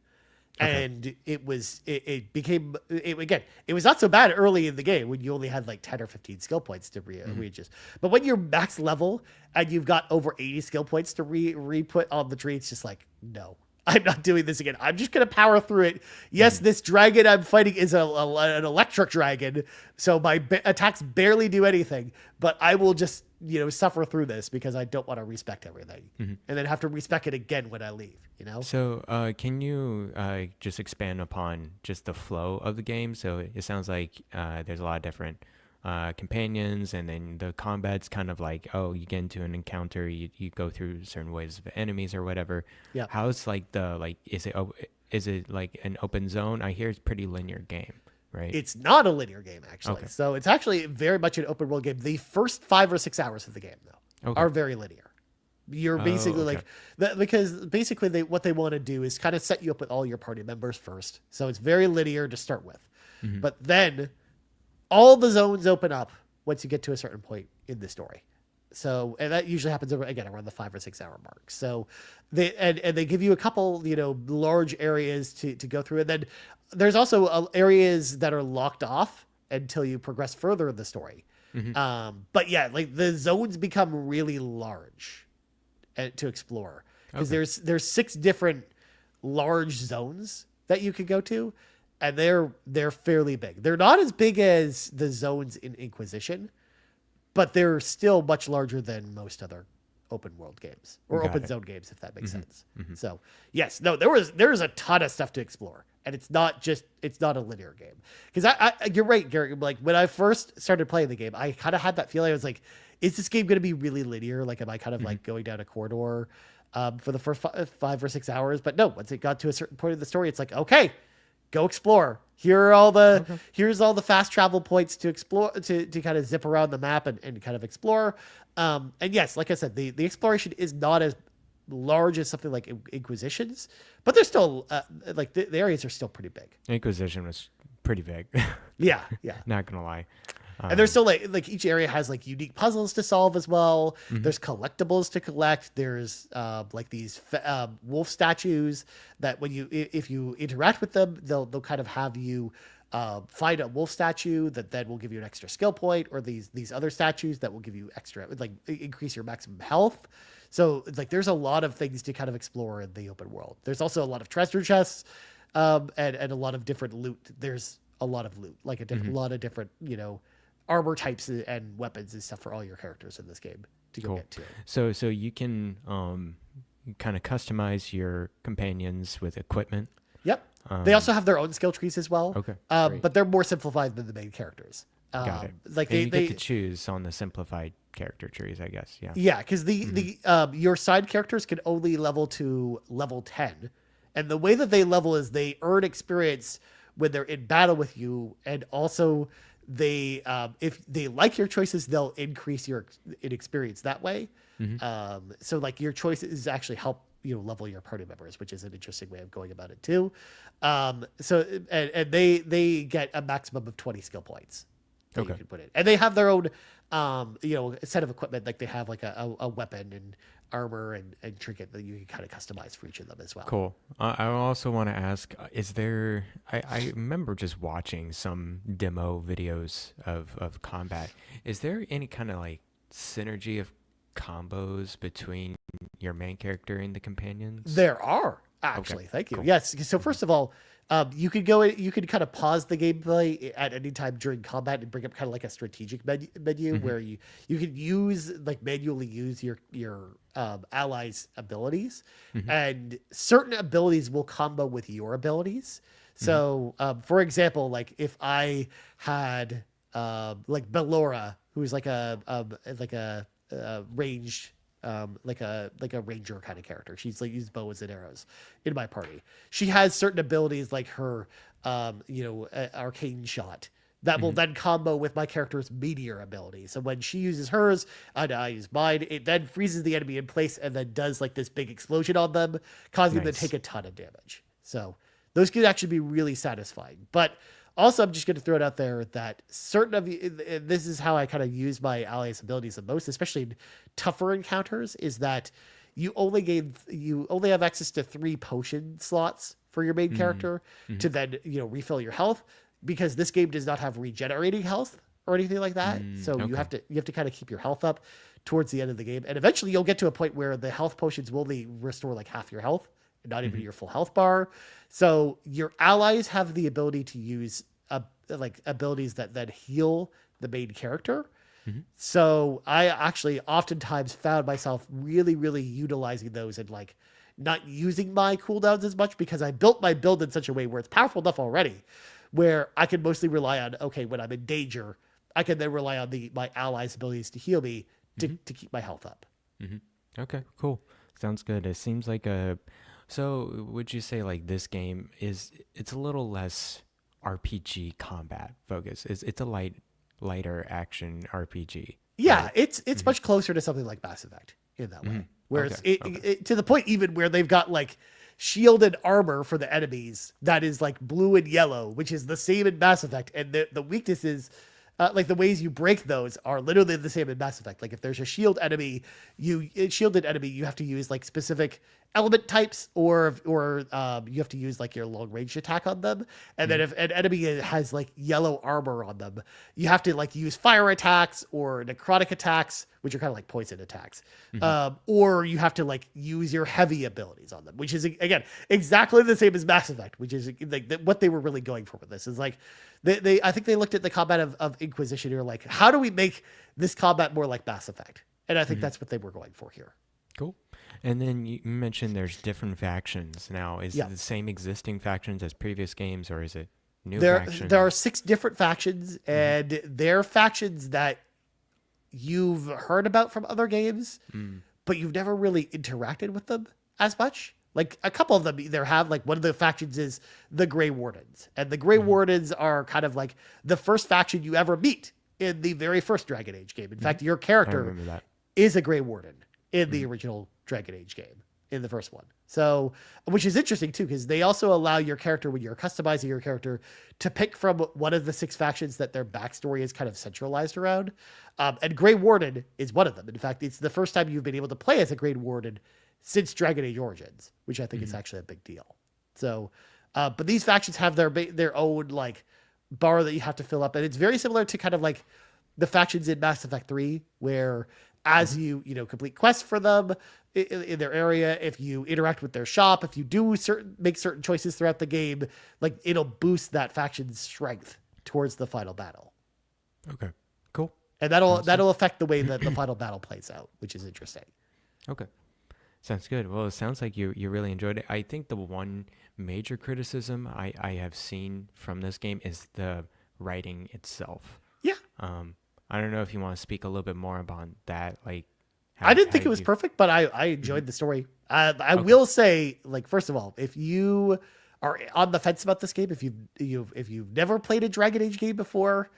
And it was not so bad early in the game when you only had like 10 or 15 skill points to readjust. But when you're max level and you've got over 80 skill points to re-put on the tree, it's just like, no, I'm not doing this again. I'm just going to power through it. Yes, this dragon I'm fighting is an electric dragon, so my attacks barely do anything, but I will just, suffer through this because I don't want to respect everything and then have to respect it again when I leave, So can you just expand upon just the flow of the game? So it sounds like there's a lot of different companions, and then the combat's kind of like, you get into an encounter, you go through certain waves of enemies or whatever. Yeah. How's like is it like an open zone? I hear it's a pretty linear game, right? It's not a linear game, actually. So it's actually very much an open world game. The first 5 or 6 hours of the game, though, are very linear. You're basically okay. like that because basically what they want to do is kind of set you up with all your party members first. So it's very linear to start with. But then all the zones open up once you get to a certain point in the story. So, and that usually happens again around the 5 or 6 hour mark. So they give you a couple, large areas to go through. And then there's also areas that are locked off until you progress further in the story. But yeah, like the zones become really large to explore because there's 6 different large zones that you could go to, and they're fairly big. They're not as big as the zones in Inquisition, but they're still much larger than most other open world games or open zone games, if that makes sense. So yes, no, there's a ton of stuff to explore, and it's not a linear game. Because you're right, Gary. Like when I first started playing the game, I kind of had that feeling. I was like, is this game going to be really linear? Like, am I kind of like going down a corridor for the first 5 or 6 hours? But no, once it got to a certain point of the story, it's like, okay, go explore. Here's all the fast travel points to explore, to kind of zip around the map and kind of explore. And yes, like I said, the exploration is not as large as something like Inquisitions, but they're still like the areas are still pretty big. Inquisition was pretty big. Yeah. Not gonna lie. And there's still like each area has like unique puzzles to solve as well. There's collectibles to collect. There's like these wolf statues that if you interact with them, they'll kind of have you find a wolf statue that then will give you an extra skill point, or these other statues that will give you extra, like increase your maximum health. So like there's a lot of things to kind of explore in the open world. There's also a lot of treasure chests and a lot of different loot. There's a lot of loot, like lot of different armor types and weapons and stuff for all your characters in this game to go get to. So you can kind of customize your companions with equipment. Yep. They also have their own skill trees as well. Okay. But they're more simplified than the main characters. Got it. Like and you get to choose on the simplified character trees, I guess. Yeah. Yeah, because the your side characters can only level to level 10, and the way that they level is they earn experience when they're in battle with you, and also they if they like your choices, they'll increase your experience that way. So like your choices actually help level your party members, which is an interesting way of going about it too. So and they get a maximum of 20 skill points that you can put in, and they have their own set of equipment. Like they have like a weapon and armor and trinket that you can kind of customize for each of them as well. Cool. I also want to ask, is there, I remember just watching some demo videos of combat. Is there any kind of like synergy of combos between your main character and the companions? There are actually. Okay. Thank you. Cool. Yes. So first of all, you could kind of pause the gameplay at any time during combat and bring up kind of like a strategic menu where you could manually use your allies' abilities, and certain abilities will combo with your abilities. So, for example, like if I had like Bellora, who's like a ranged. Like a ranger kind of character. She's like used bows and arrows in my party. She has certain abilities like her, arcane shot that will then combo with my character's meteor ability. So when she uses hers and I use mine, it then freezes the enemy in place and then does like this big explosion on them, causing them to take a ton of damage. So those can actually be really satisfying. But also, I'm just going to throw it out there that certain of you, this is how I kind of use my allies' abilities the most, especially in tougher encounters, is that you only have access to 3 potion slots for your main character to then refill your health, because this game does not have regenerating health or anything like that. So you have to kind of keep your health up towards the end of the game, and eventually you'll get to a point where the health potions will only restore like half your health, not even your full health bar. So your allies have the ability to use like abilities that heal the main character. So I actually oftentimes found myself really, really utilizing those and like not using my cooldowns as much, because I built my build in such a way where it's powerful enough already where I can mostly rely on, okay, when I'm in danger, I can then rely on my allies' abilities to heal me to keep my health up. Okay, cool. Sounds good. It seems like so would you say like this game it's a little less RPG combat focus? It's a lighter action RPG. Yeah, it's much closer to something like Mass Effect in that way. where it's to the point even where they've got like shielded armor for the enemies that is like blue and yellow, which is the same in Mass Effect, and the weaknesses. Like the ways you break those are literally the same in Mass Effect. Like if there's a shielded enemy, you have to use like specific element types, or you have to use like your long range attack on them. And then if an enemy has like yellow armor on them, you have to like use fire attacks or necrotic attacks, which are kind of like poison attacks. Or you have to like use your heavy abilities on them, which is again exactly the same as Mass Effect, which is like what they were really going for with this is like. I think they looked at the combat of Inquisition and were like, how do we make this combat more like Mass Effect? And I think that's what they were going for here. Cool. And then you mentioned there's different factions. Now, is it the same existing factions as previous games, or is it new factions? There are 6 different factions, and they're factions that you've heard about from other games, but you've never really interacted with them as much. Like a couple of them either have, like one of the factions is the Grey Wardens. And the Grey Wardens are kind of like the first faction you ever meet in the very first Dragon Age game. In fact, your character is a Grey Warden in the original Dragon Age game, in the first one. So, which is interesting too, because they also allow your character, when you're customizing your character, to pick from one of the 6 factions that their backstory is kind of centralized around. And Grey Warden is one of them. In fact, it's the first time you've been able to play as a Grey Warden since Dragon Age Origins, which I think is actually a big deal. So, but these factions have their own like bar that you have to fill up, and it's very similar to kind of like the factions in Mass Effect 3, where as you complete quests for them in their area, if you interact with their shop, if you do make certain choices throughout the game, like it'll boost that faction's strength towards the final battle. Okay, cool. And that'll affect the way that the final battle plays out, which is interesting. Okay. Sounds good. Well, it sounds like you really enjoyed it. I think the one major criticism I have seen from this game is the writing itself. Yeah. I don't know if you want to speak a little bit more about that. Like, I didn't think it was perfect, but I enjoyed the story. I will say, like, first of all, if you are on the fence about this game, if you've never played a Dragon Age game before,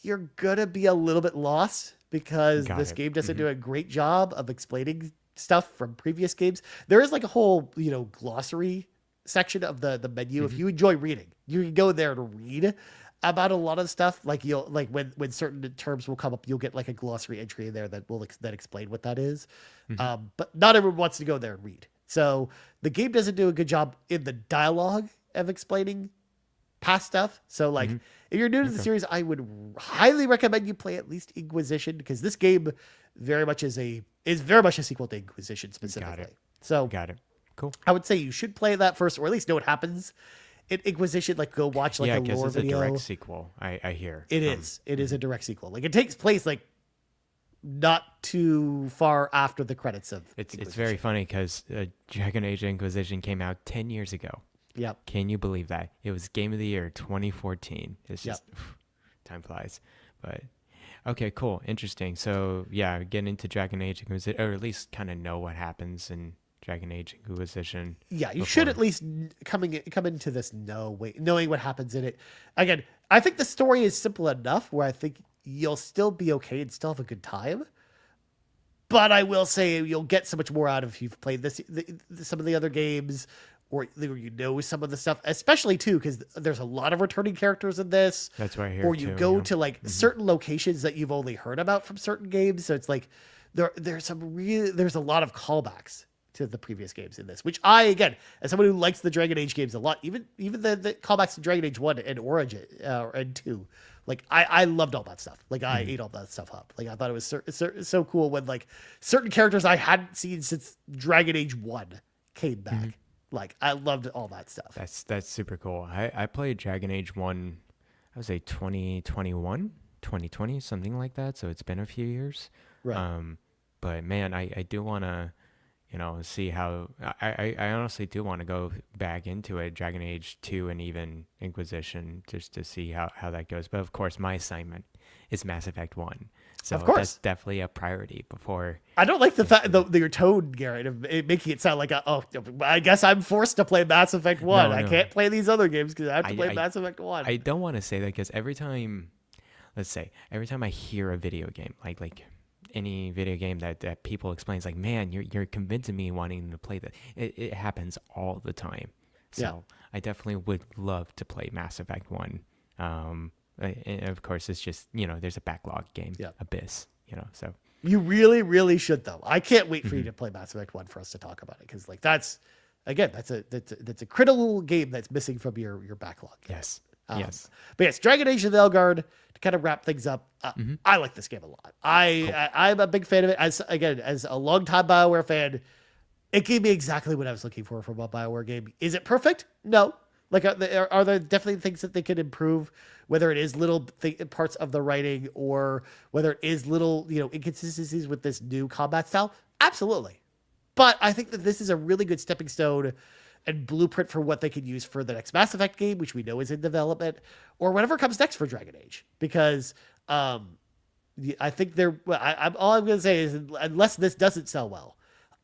you're gonna be a little bit lost because this game doesn't do a great job of explaining stuff from previous games. There is like a whole, glossary section of the menu. If you enjoy reading, you can go there to read about a lot of stuff. Like when certain terms will come up, you'll get like a glossary entry in there that will explain what that is. But not everyone wants to go there and read. So the game doesn't do a good job in the dialogue of explaining past stuff. So like if you're new to the series, I would highly recommend you play at least Inquisition, because this game very much is very much a sequel to Inquisition specifically. Got it. Cool. I would say you should play that first, or at least know what happens in Inquisition. Like go watch like a lore video. It's a direct sequel. I hear it is. It is a direct sequel. Like it takes place like not too far after the credits of. It's very funny because Dragon Age Inquisition came out 10 years ago. Yep. Can you believe that? It was Game of the Year 2014. It's just time flies. But okay, cool, interesting. So yeah, get into Dragon Age Inquisition, or at least kind of know what happens in Dragon Age Inquisition. Yeah, you should at least come into this knowing what happens in it. Again, I think the story is simple enough where I think you'll still be okay and still have a good time. But I will say you'll get so much more out of if you've played some of the other games, or some of the stuff, especially too, because there's a lot of returning characters in this. That's right here. Or you go to like certain locations that you've only heard about from certain games. So it's like there's a lot of callbacks to the previous games in this, which I, again, as someone who likes the Dragon Age games a lot, even the callbacks to Dragon Age 1 and Origin and 2, like I loved all that stuff. Like I ate all that stuff up. Like I thought it was so cool when like certain characters I hadn't seen since Dragon Age 1 came back. Like I loved all that stuff. That's super cool. I played Dragon Age 1, I would say 2021, 2020, something like that. So it's been a few years. Right. But man, I do want to, see how, I honestly do want to go back into it, Dragon Age 2 and even Inquisition, just to see how that goes. But of course, my assignment is Mass Effect 1. So of course, that's definitely a priority before. I don't like the fact your tone, Garrett, of making it sound like, I guess I'm forced to play Mass Effect 1. No. I can't play these other games because I have to play Mass Effect 1. I don't want to say that because every time I hear a video game, like any video game that people explain, it's like, man, you're convincing me wanting to play that. It happens all the time. So I definitely would love to play Mass Effect 1. And of course, it's just, there's a backlog game, Abyss, so. You really, really should, though. I can't wait for you to play Mass Effect 1 for us to talk about it, because like that's a critical game that's missing from your backlog. Yes. Yes. But yes, Dragon Age of Veilguard, to kind of wrap things up, I like this game a lot. I'm a big fan of it. As a longtime BioWare fan, it gave me exactly what I was looking for from a BioWare game. Is it perfect? No. Like, are there definitely things that they could improve, whether it is little parts of the writing or whether it is little, inconsistencies with this new combat style? Absolutely. But I think that this is a really good stepping stone and blueprint for what they could use for the next Mass Effect game, which we know is in development, or whatever comes next for Dragon Age. Because I think all I'm going to say is, unless this doesn't sell well,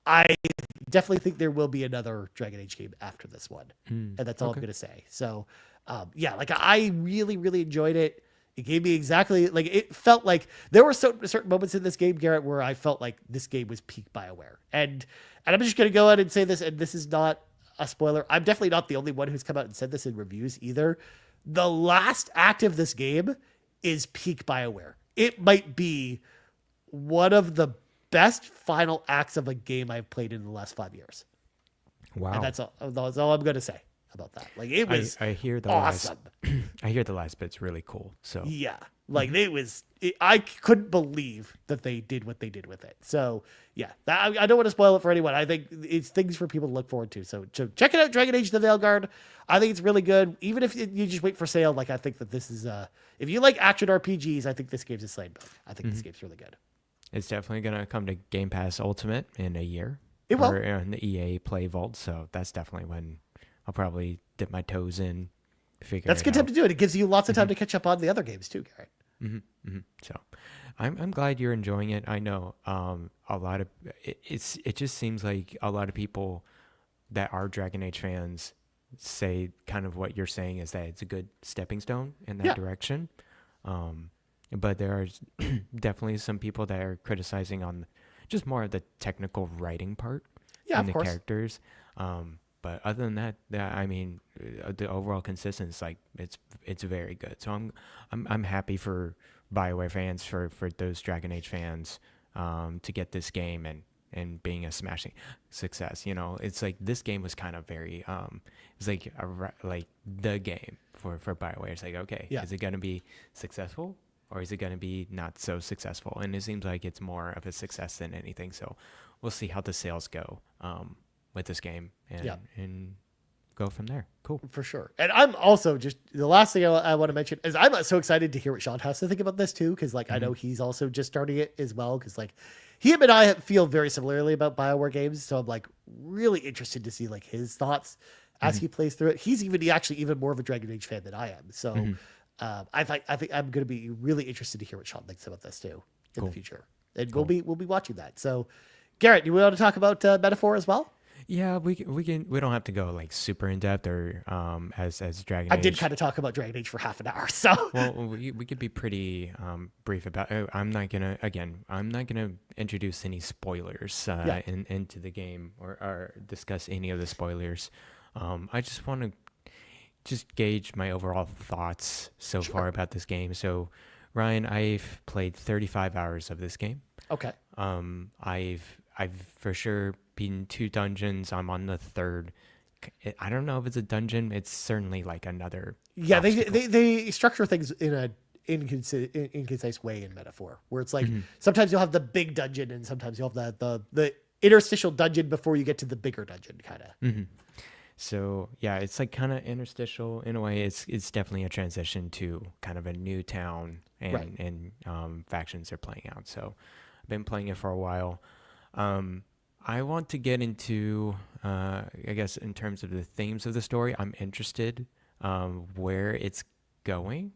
I definitely think there will be another Dragon Age game after this one. And that's all I'm going to say. So, I really, really enjoyed it. It gave me exactly, it felt like there were certain moments in this game, Garrett, where I felt like this game was peak BioWare. And I'm just going to go ahead and say this, and this is not a spoiler. I'm definitely not the only one who's come out and said this in reviews either. The last act of this game is peak BioWare. It might be one of the best final acts of a game I've played in the last 5 years. Wow. And that's all I'm going to say about that. Like, it was I hear the awesome. I hear the last bit's really cool. So yeah, I couldn't believe that they did what they did with it. So yeah, I don't want to spoil it for anyone. I think it's things for people to look forward to. So check it out, Dragon Age: The Veilguard. I think it's really good. Even if you just wait for sale, I think that this is if you like action RPGs, I think this game's a slam dunk. I think this game's really good. It's definitely gonna come to Game Pass Ultimate in a year. It will. Or in the EA Play Vault. So that's definitely when I'll probably dip my toes in. That's a good time to do it. It gives you lots of time to catch up on the other games too, Garrett. So I'm glad you're enjoying it. I know a lot of it just seems like a lot of people that are Dragon Age fans say kind of what you're saying is that it's a good stepping stone in that direction. But there are definitely some people that are criticizing on just more of the technical writing part and the characters. But other than that, I mean, the overall consistency, it's very good. So I'm happy for BioWare fans, for those Dragon Age fans, to get this game and being a smashing success. It's like this game was kind of very it's like the game for BioWare. It's like, okay, is it going to be successful or is it going to be not so successful? And it seems like it's more of a success than anything. So we'll see how the sales go with this game and go from there. Cool. For sure. And I'm also just, the last thing I want to mention is I'm so excited to hear what Sean has to think about this too. Cause I know he's also just starting it as well. Cause him and I feel very similarly about BioWare games. So I'm really interested to see his thoughts as he plays through it. He's actually even more of a Dragon Age fan than I am. So I think I'm going to be really interested to hear what Sean thinks about this too in the future. And we'll be watching that. So Garrett, you want to talk about Metaphor as well? Yeah, we don't have to go super in depth or as Dragon Age. I did kind of talk about Dragon Age for half an hour, so well we could be pretty brief about it. I'm not gonna introduce any spoilers into the game or discuss any of the spoilers. I just want to gauge my overall thoughts so far about this game. So Ryan, I've played 35 hours of this game. Okay. I've for sure beaten 2 dungeons. I'm on the 3rd. I don't know if it's a dungeon. It's certainly another. Yeah, they structure things in a inconcise way in Metaphor, where it's sometimes you'll have the big dungeon and sometimes you'll have the interstitial dungeon before you get to the bigger dungeon, kind of. So yeah, it's kind of interstitial in a way. It's definitely a transition to kind of a new town and factions are playing out. So I've been playing it for a while. I want to get into, I guess, in terms of the themes of the story. I'm interested where it's going,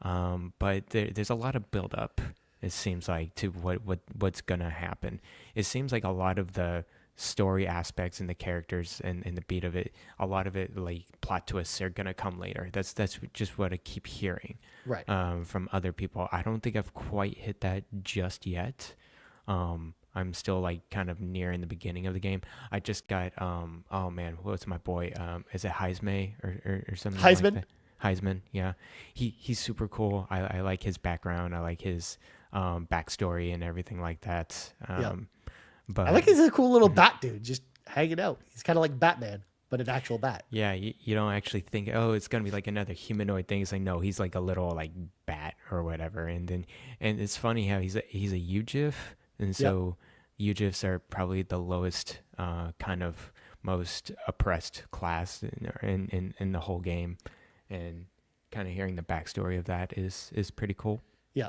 but there's a lot of build-up, it seems like, to what's going to happen. It seems like a lot of the story aspects and the characters and the beat of it, a lot of it, plot twists, are going to come later. That's just what I keep hearing from other people. I don't think I've quite hit that just yet. I'm still like kind of near in the beginning of the game. I just got oh man, what's my boy? Is it Heisman or something like Heisman? that? Heisman, yeah. He's super cool. I like his background. I like his backstory and everything like that. But I like he's a cool little bat dude, just hanging out. He's kind of like Batman, but an actual bat. yeah, you don't actually think, oh, it's gonna be like another humanoid thing. It's like, no, he's like a little like bat or whatever. And it's funny how he's a UGIF, and so UGIFs are probably the lowest kind of most oppressed class in the whole game, and kind of hearing the backstory of that is pretty cool. Yeah.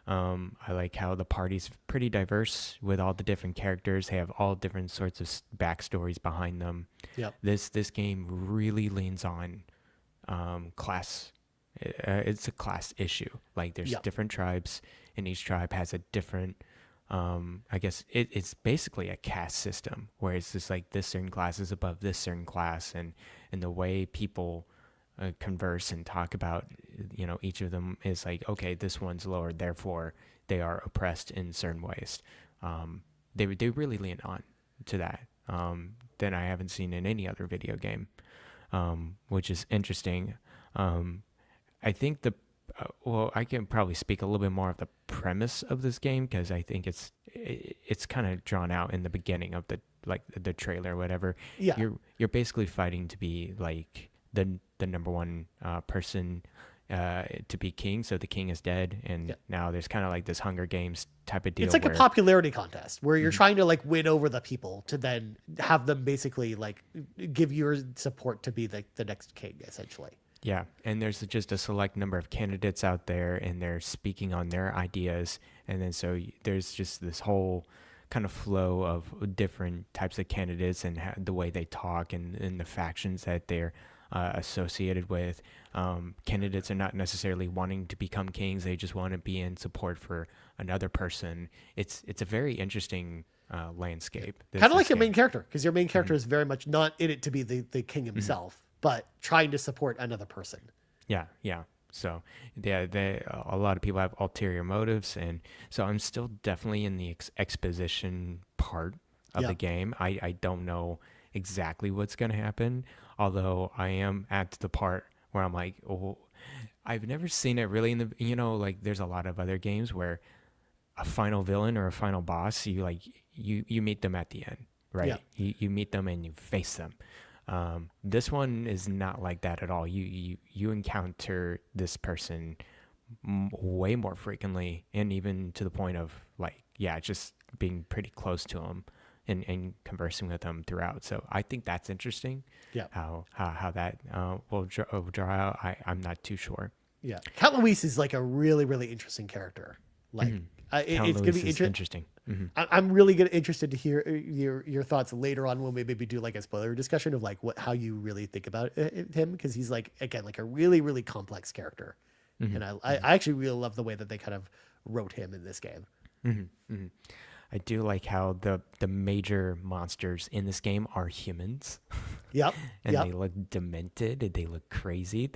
I like how the party's pretty diverse with all the different characters. They have all different sorts of backstories behind them. Yep. This game really leans on class. It's a class issue. Like there's different tribes, and each tribe has a different. I guess it's basically a caste system where it's just like this certain class is above this certain class, and the way people converse and talk about, each of them is like, okay, this one's lower, therefore they are oppressed in certain ways. They really lean on to that than I haven't seen in any other video game, which is interesting. I think I can probably speak a little bit more of the premise of this game, because I think it's kind of drawn out in the beginning of the trailer or whatever. Yeah. You're basically fighting to be like the number one person to be king. So the king is dead, and now there's kind of like this Hunger Games type of deal. It's like a popularity contest where you're trying to like win over the people to then have them basically like give your support to be the next king, essentially. Yeah, and there's just a select number of candidates out there, and they're speaking on their ideas, and then so there's just this whole kind of flow of different types of candidates and the way they talk and the factions that they're associated with. Candidates are not necessarily wanting to become kings; they just want to be in support for another person. It's a very interesting landscape. Kind of like your main character, because your main character is very much not in it to be the king himself, but trying to support another person. Yeah. So a lot of people have ulterior motives, and so I'm still definitely in the exposition part of the game. I don't know exactly what's going to happen, although I am at the part where I'm like, oh, I've never seen it really in the, like there's a lot of other games where a final villain or a final boss, you meet them at the end, right? Yeah. You meet them and you face them. This one is not like that at all. You encounter this person way more frequently, and even to the point of like, just being pretty close to them and conversing with them throughout. So I think that's interesting. Yeah. How that will draw out. I'm not too sure. Yeah. Count Luis is like a really, really interesting character. Like it's going to be interesting. Mm-hmm. I'm really interested to hear your thoughts later on when we maybe do like a spoiler discussion of like how you really think about him, because he's like, again, like a really, really complex character. Mm-hmm. And I actually really love the way that they kind of wrote him in this game. Mm-hmm. Mm-hmm. I do like how the major monsters in this game are humans. Yep. And they look demented. They look crazy.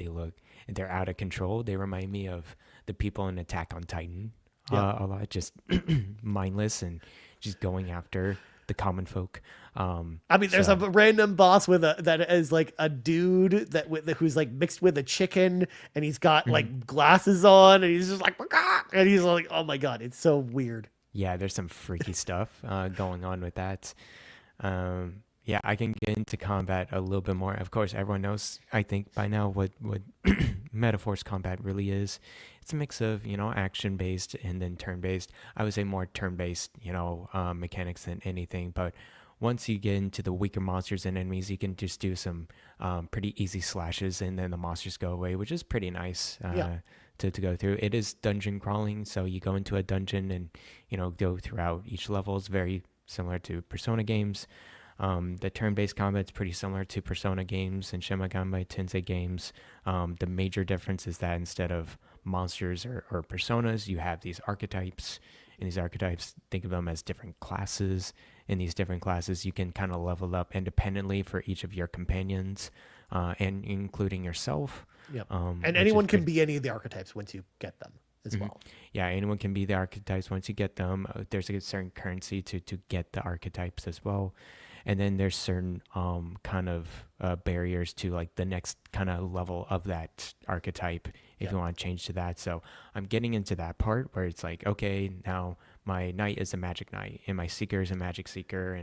They're out of control. They remind me of the people in Attack on Titan. A lot, just mindless and just going after the common folk. There's a random boss that is like a dude who's like mixed with a chicken, and he's got like glasses on, and he's just like, and he's like, oh my god, it's so weird. Yeah, there's some freaky stuff going on with that. I can get into combat a little bit more. Of course, everyone knows, I think by now, what Metaphor's combat really is. It's a mix of, action-based and then turn-based. I would say more turn-based, mechanics than anything. But once you get into the weaker monsters and enemies, you can just do some pretty easy slashes, and then the monsters go away, which is pretty nice to go through. It is dungeon crawling, so you go into a dungeon and, go throughout each level. It's very similar to Persona games. The turn-based combat is pretty similar to Persona games and Shin Megami Tensei games. The major difference is that instead of monsters or personas, you have these archetypes. And these archetypes, think of them as different classes. In these different classes, you can kind of level up independently for each of your companions, and including yourself. Yep. And anyone can be any of the archetypes once you get them. as well. Yeah, anyone can be the archetypes once you get them. There's a certain currency to get the archetypes as well. And then there's certain kind of barriers to like the next kind of level of that archetype if you want to change to that. So I'm getting into that part where it's like, okay, now my knight is a magic knight and my seeker is a magic seeker.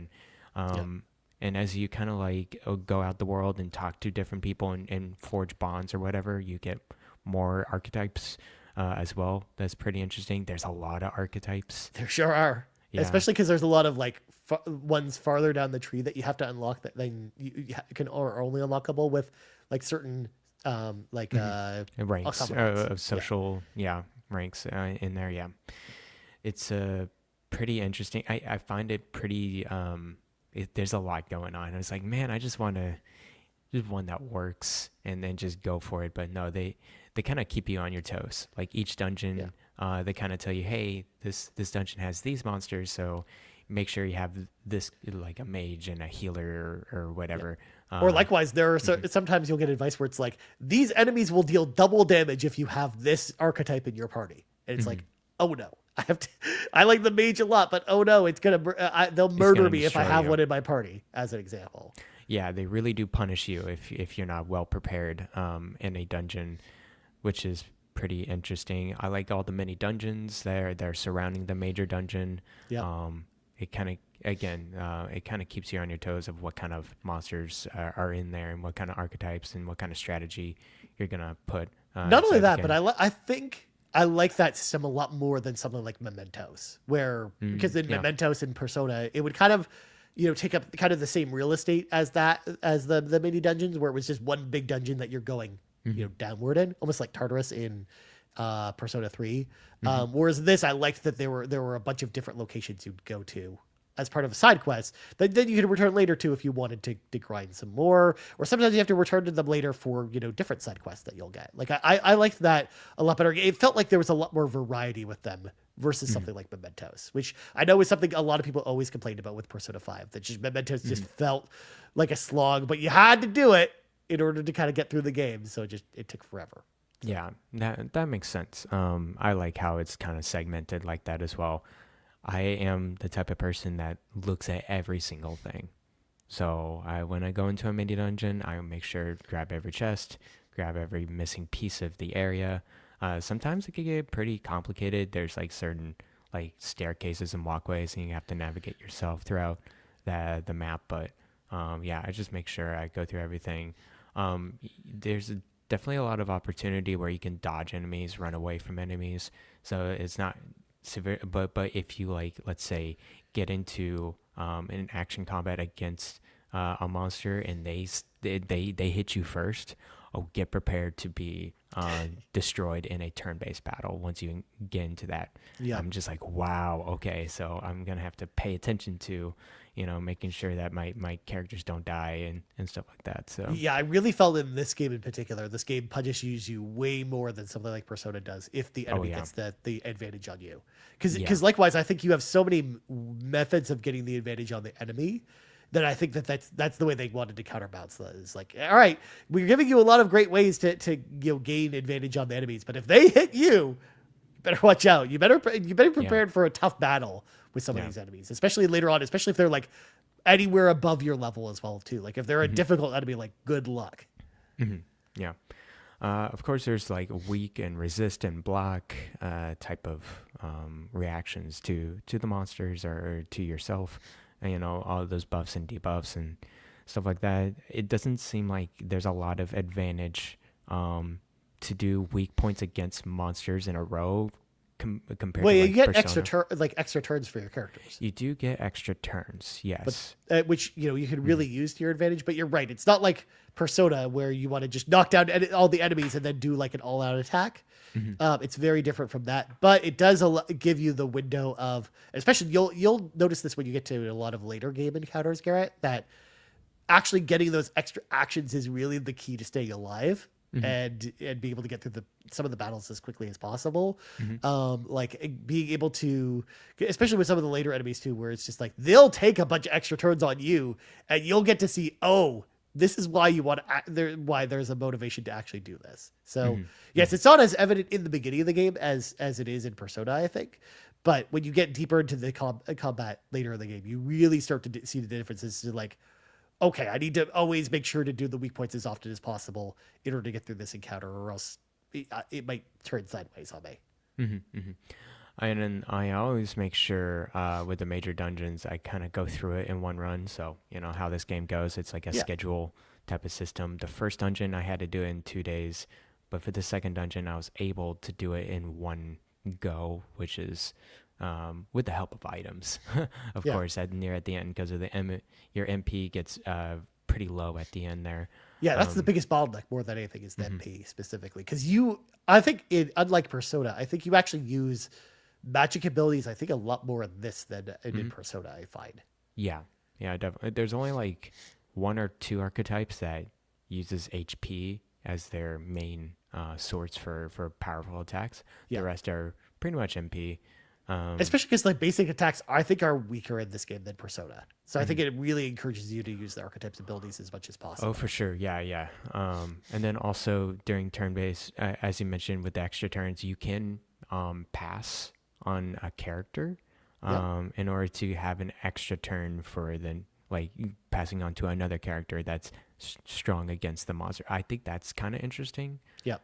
And as you kind of like go out the world and talk to different people and forge bonds or whatever, you get more archetypes as well. That's pretty interesting. There's a lot of archetypes. There sure are. Yeah. Especially because there's a lot of like ones farther down the tree that you have to unlock that then you can are only unlockable with like certain ranks of social ranks in there. Yeah, it's pretty interesting. I find it pretty. There's a lot going on. I was like, man, I just want to just one that works and then just go for it. But no, they kind of keep you on your toes. Like each dungeon. They kind of tell you, hey, this dungeon has these monsters, so make sure you have this, like a mage and a healer or whatever. Or likewise, there are sometimes you'll get advice where it's like, these enemies will deal double damage if you have this archetype in your party. And it's like, oh no, I like the mage a lot, but oh no, it's they'll murder me if I have one in my party, as an example. Yeah, they really do punish you if you're not well prepared in a dungeon, which is pretty interesting. I like all the mini dungeons they're surrounding the major dungeon. It kind of keeps you on your toes of what kind of monsters are in there and what kind of archetypes and what kind of strategy you're gonna put. Not only that, but I think I like that system a lot more than something like Mementos, where because in Mementos and Persona it would kind of take up kind of the same real estate as the mini dungeons, where it was just one big dungeon that you're going downward in, almost like Tartarus in Persona 3. Whereas this, I liked that there were a bunch of different locations you'd go to as part of a side quest that then you could return later to if you wanted to grind some more, or sometimes you have to return to them later for different side quests that you'll get. Like I liked that a lot better. It felt like there was a lot more variety with them versus something like Mementos, which I know is something a lot of people always complained about with Persona 5, that just Mementos just felt like a slog, but you had to do it in order to kind of get through the game. So it took forever. So. Yeah, that makes sense. I like how it's kind of segmented like that as well. I am the type of person that looks at every single thing. So when I go into a mini dungeon, I make sure to grab every chest, grab every missing piece of the area. Sometimes it can get pretty complicated. There's like certain like staircases and walkways, and you have to navigate yourself throughout the map. But I just make sure I go through everything. There's definitely a lot of opportunity where you can dodge enemies, run away from enemies. So it's not severe, but if you like, let's say, get into an action combat against a monster and they hit you first, get prepared to be destroyed in a turn-based battle once you get into that. I'm just like, wow, okay, so I'm gonna have to pay attention to making sure that my characters don't die and stuff like that. So I really felt in this game in particular, this game punishes you way more than something like Persona does if the enemy gets the advantage on you. Because likewise, I think you have so many methods of getting the advantage on the enemy that I think that's the way they wanted to counterbalance that. It's like, all right, we're giving you a lot of great ways to gain advantage on the enemies, but if they hit you better watch out. You better be prepared for a tough battle with some of these enemies, especially later on, especially if they're like anywhere above your level as well too. Like if they're a difficult enemy, like good luck. Yeah. Of course, there's like weak and resist and block type of reactions to the monsters or to yourself. And, all of those buffs and debuffs and stuff like that. It doesn't seem like there's a lot of advantage to do weak points against monsters in a row compared to you get extra turns for your characters. You do get extra turns, yes. But, which you could really use to your advantage. But you're right; it's not like Persona where you want to just knock down all the enemies and then do like an all-out attack. It's very different from that, but it does give you the window of, especially you'll notice this when you get to a lot of later game encounters, Garret, that actually getting those extra actions is really the key to staying alive. And be able to get through some of the battles as quickly as possible. Like being able to, especially with some of the later enemies too, where it's just like they'll take a bunch of extra turns on you, and you'll get to see, this is why you want to why there's a motivation to actually do this. So yes, it's not as evident in the beginning of the game as it is in Persona, I think. But when you get deeper into the combat later in the game, you really start to see the differences. To like, okay, I need to always make sure to do the weak points as often as possible in order to get through this encounter, or else it might turn sideways on me. And then I always make sure with the major dungeons, I kind of go through it in one run. So, you know, how this game goes, it's like a schedule type of system. The first dungeon, I had to do it in 2 days. But for the second dungeon, I was able to do it in one go, which is with the help of items, of course, near the end, because of your MP gets pretty low at the end there. Yeah, that's the biggest bottleneck more than anything is the MP specifically. Because I think, unlike Persona, I think you actually use magic abilities, I think, a lot more in this than in Persona, I find. Yeah, definitely. There's only like 1 or 2 archetypes that uses HP as their main source for powerful attacks. The rest are pretty much MP. Especially because like basic attacks, I think, are weaker in this game than Persona. So I think it really encourages you to use the archetypes abilities as much as possible. Oh, for sure. Yeah. And then also during turn-based, as you mentioned, with the extra turns, you can pass on a character in order to have an extra turn for then like passing on to another character that's strong against the monster. I think that's kind of interesting.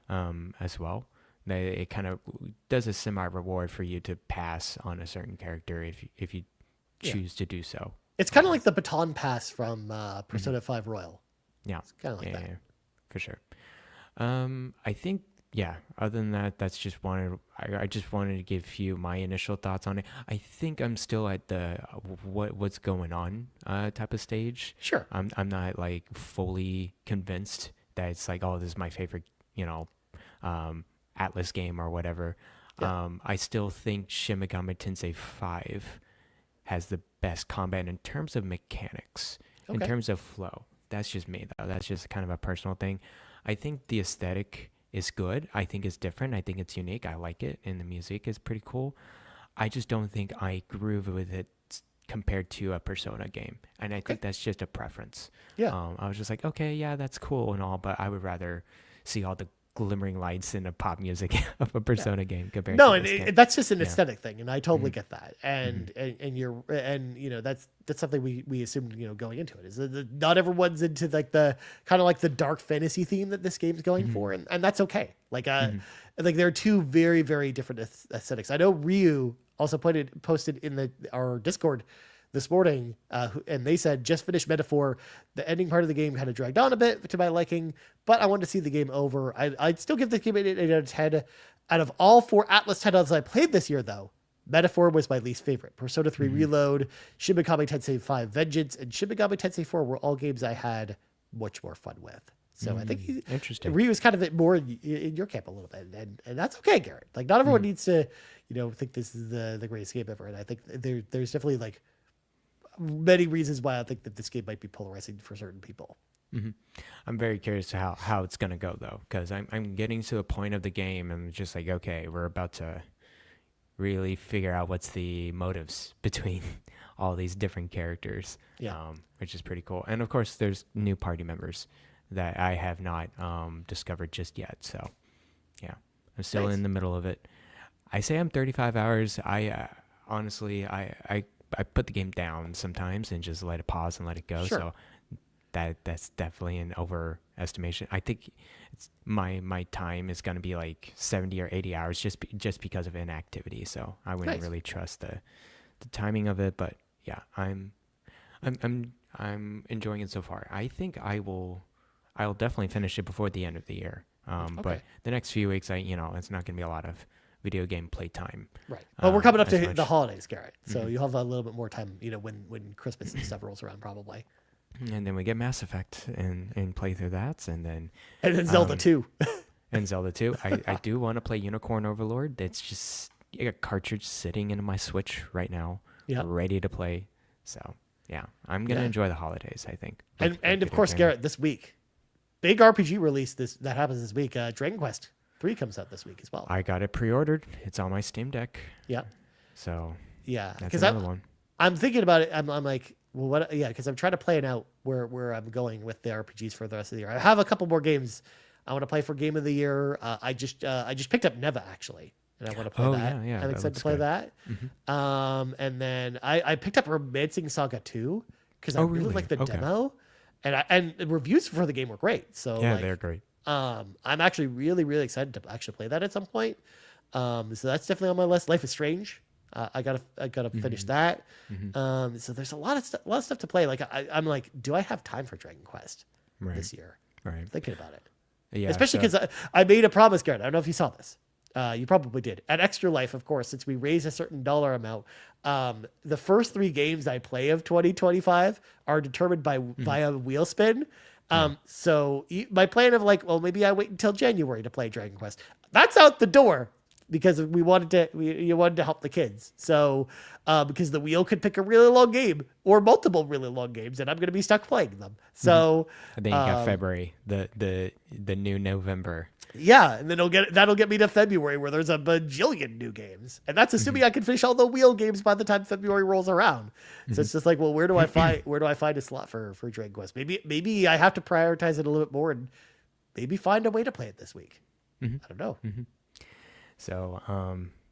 As well. It kind of does a semi-reward for you to pass on a certain character if you choose to do so. It's kind of like the baton pass from Persona 5 Royal. Yeah. It's kind of like that. Yeah, for sure. I think, other than that, I just wanted to give you my initial thoughts on it. I think I'm still at the what's going on type of stage. Sure. I'm not like fully convinced that it's like, oh, this is my favorite, Atlas game or whatever. I still think Shin Megami Tensei 5 has the best combat in terms of mechanics, in terms of flow. That's just me, though. That's just kind of a personal thing. I think the aesthetic is good. I think it's different. I think it's unique. I like it, and the music is pretty cool. I just don't think I groove with it compared to a Persona game, and I think that's just a preference. I was just like, okay, yeah, that's cool and all, but I would rather see all the glimmering lights in a pop music of a Persona game compared to this game. That's just an aesthetic thing, and I totally get that. And that's something we assumed going into it is that not everyone's into like the kind of like the dark fantasy theme that this game's going for, and that's okay. Like like there are two very, very different aesthetics. I know Ryu also posted in our Discord this morning, and they said, just finished Metaphor. The ending part of the game kind of dragged on a bit to my liking, but I wanted to see the game over. I'd still give the game an 8 out of 10. Out of all 4 Atlas titles I played this year, though, Metaphor was my least favorite. Persona 3 Reload, Shin Megami Tensei 5 Vengeance, and Shin Megami Tensei 4 were all games I had much more fun with. So I think interesting. Ryu was kind of more in your camp a little bit, and that's okay, Garrett. Like not everyone needs to, think this is the greatest game ever, and I think there's definitely like many reasons why I think that this game might be polarizing for certain people. I'm very curious to how it's gonna go though, because I'm getting to a point of the game and just like, okay, we're about to really figure out what's the motives between all these different characters, which is pretty cool. And of course, there's new party members that I have not discovered just yet. So I'm still in the middle of it. I say I'm 35 hours. I honestly, I put the game down sometimes and just let it pause and let it go. So that's definitely an overestimation. I think my time is going to be like 70 or 80 hours just because of inactivity. So I wouldn't really trust the timing of it, but I'm enjoying it so far. I think I'll definitely finish it before the end of the year. But the next few weeks, it's not going to be a lot of video game playtime. Right. But we're coming up to the holidays, Garrett. So you'll have a little bit more time, when Christmas and stuff rolls around, probably. And then we get Mass Effect and play through that, and then Zelda 2. And Zelda 2. I do want to play Unicorn Overlord. It's just a cartridge sitting in my Switch right now, ready to play. So I'm gonna enjoy the holidays, I think. And of course, Garrett, this week, big RPG release that happens this week. Dragon Quest 3 comes out this week as well. I got it pre-ordered. It's on my Steam Deck. Yeah. So that's another one. I'm thinking about it. I'm like, because I'm trying to plan out where I'm going with the RPGs for the rest of the year. I have a couple more games I want to play for Game of the Year. I just picked up Neva actually, and I want to play that. Yeah, I'm excited to play that. And then I picked up Romancing Saga 2 because I really like the demo, and the reviews for the game were great. So they're great. I'm actually really, really excited to actually play that at some point. So that's definitely on my list. Life is Strange. I gotta finish that. So there's a lot of stuff to play. Like I'm like, do I have time for Dragon Quest this year? Right. I'm thinking about it. Yeah. Especially because I made a promise, Garrett. I don't know if you saw this. You probably did. At Extra Life, of course, since we raised a certain dollar amount, the first 3 games I play of 2025 are determined via wheel spin. So my plan of like, well, maybe I wait until January to play Dragon Quest. That's out the door because you wanted to help the kids. So because the wheel could pick a really long game or multiple really long games, and I'm going to be stuck playing them. So and then you got February, the new November. Yeah, and then that'll get me to February where there's a bajillion new games, and that's assuming I can finish all the wheel games by the time February rolls around. So it's just like, well, where do I find a slot for Dragon Quest? Maybe I have to prioritize it a little bit more and maybe find a way to play it this week. I don't know. So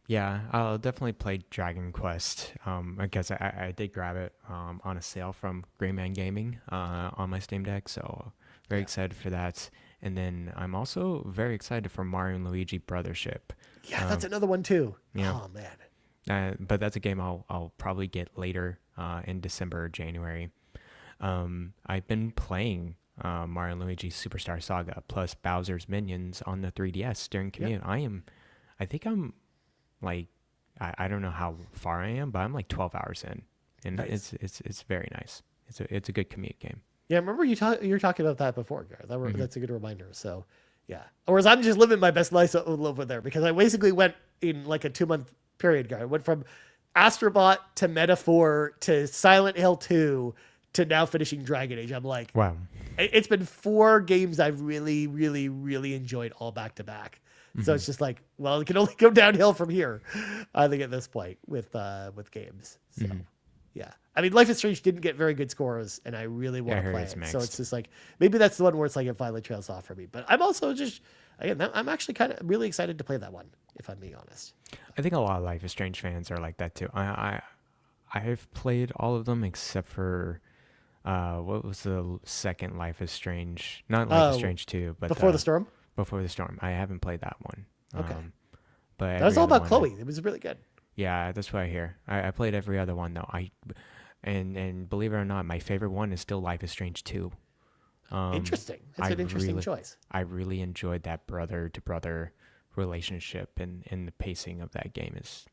yeah, I'll definitely play Dragon Quest. I guess I did grab it on a sale from Grey Man Gaming on my Steam Deck, so very excited for that. And then I'm also very excited for Mario and Luigi Brothership. Yeah, that's another one too. Yeah. Oh man. But that's a game I'll probably get later in December or January. I've been playing Mario and Luigi Superstar Saga plus Bowser's Minions on the 3DS during commute. Yep. I think I'm like, I don't know how far I am, but I'm like 12 hours in, and nice. It's very nice. It's a good commute game. Yeah, I remember you were talking about that before, Garrett. That's a good reminder. So, yeah. Whereas I'm just living my best life over there because I basically went in like a 2-month period, Garrett. I went from Astrobot to Metaphor to Silent Hill 2 to now finishing Dragon Age. I'm like, wow. It's been 4 games I've really, really, really enjoyed all back to back. So it's just like, well, it can only go downhill from here, I think, at this point with games. So. Yeah. I mean, Life is Strange didn't get very good scores, and I really want to play it. So it's just like, maybe that's the one where it's like it finally trails off for me. But I'm also just, again, I'm actually kind of really excited to play that one, if I'm being honest. I think a lot of Life is Strange fans are like that too. I've played all of them except for, what was the second Life is Strange? Not Life is Strange 2, but Before the Storm? Before the Storm. I haven't played that one. Okay. But that was all about Chloe. It was really good. Yeah, that's what I hear. I played every other one though. And believe it or not, my favorite one is still Life is Strange 2. Interesting. That's an interesting choice. I really enjoyed that brother to brother relationship, and the pacing of that game is,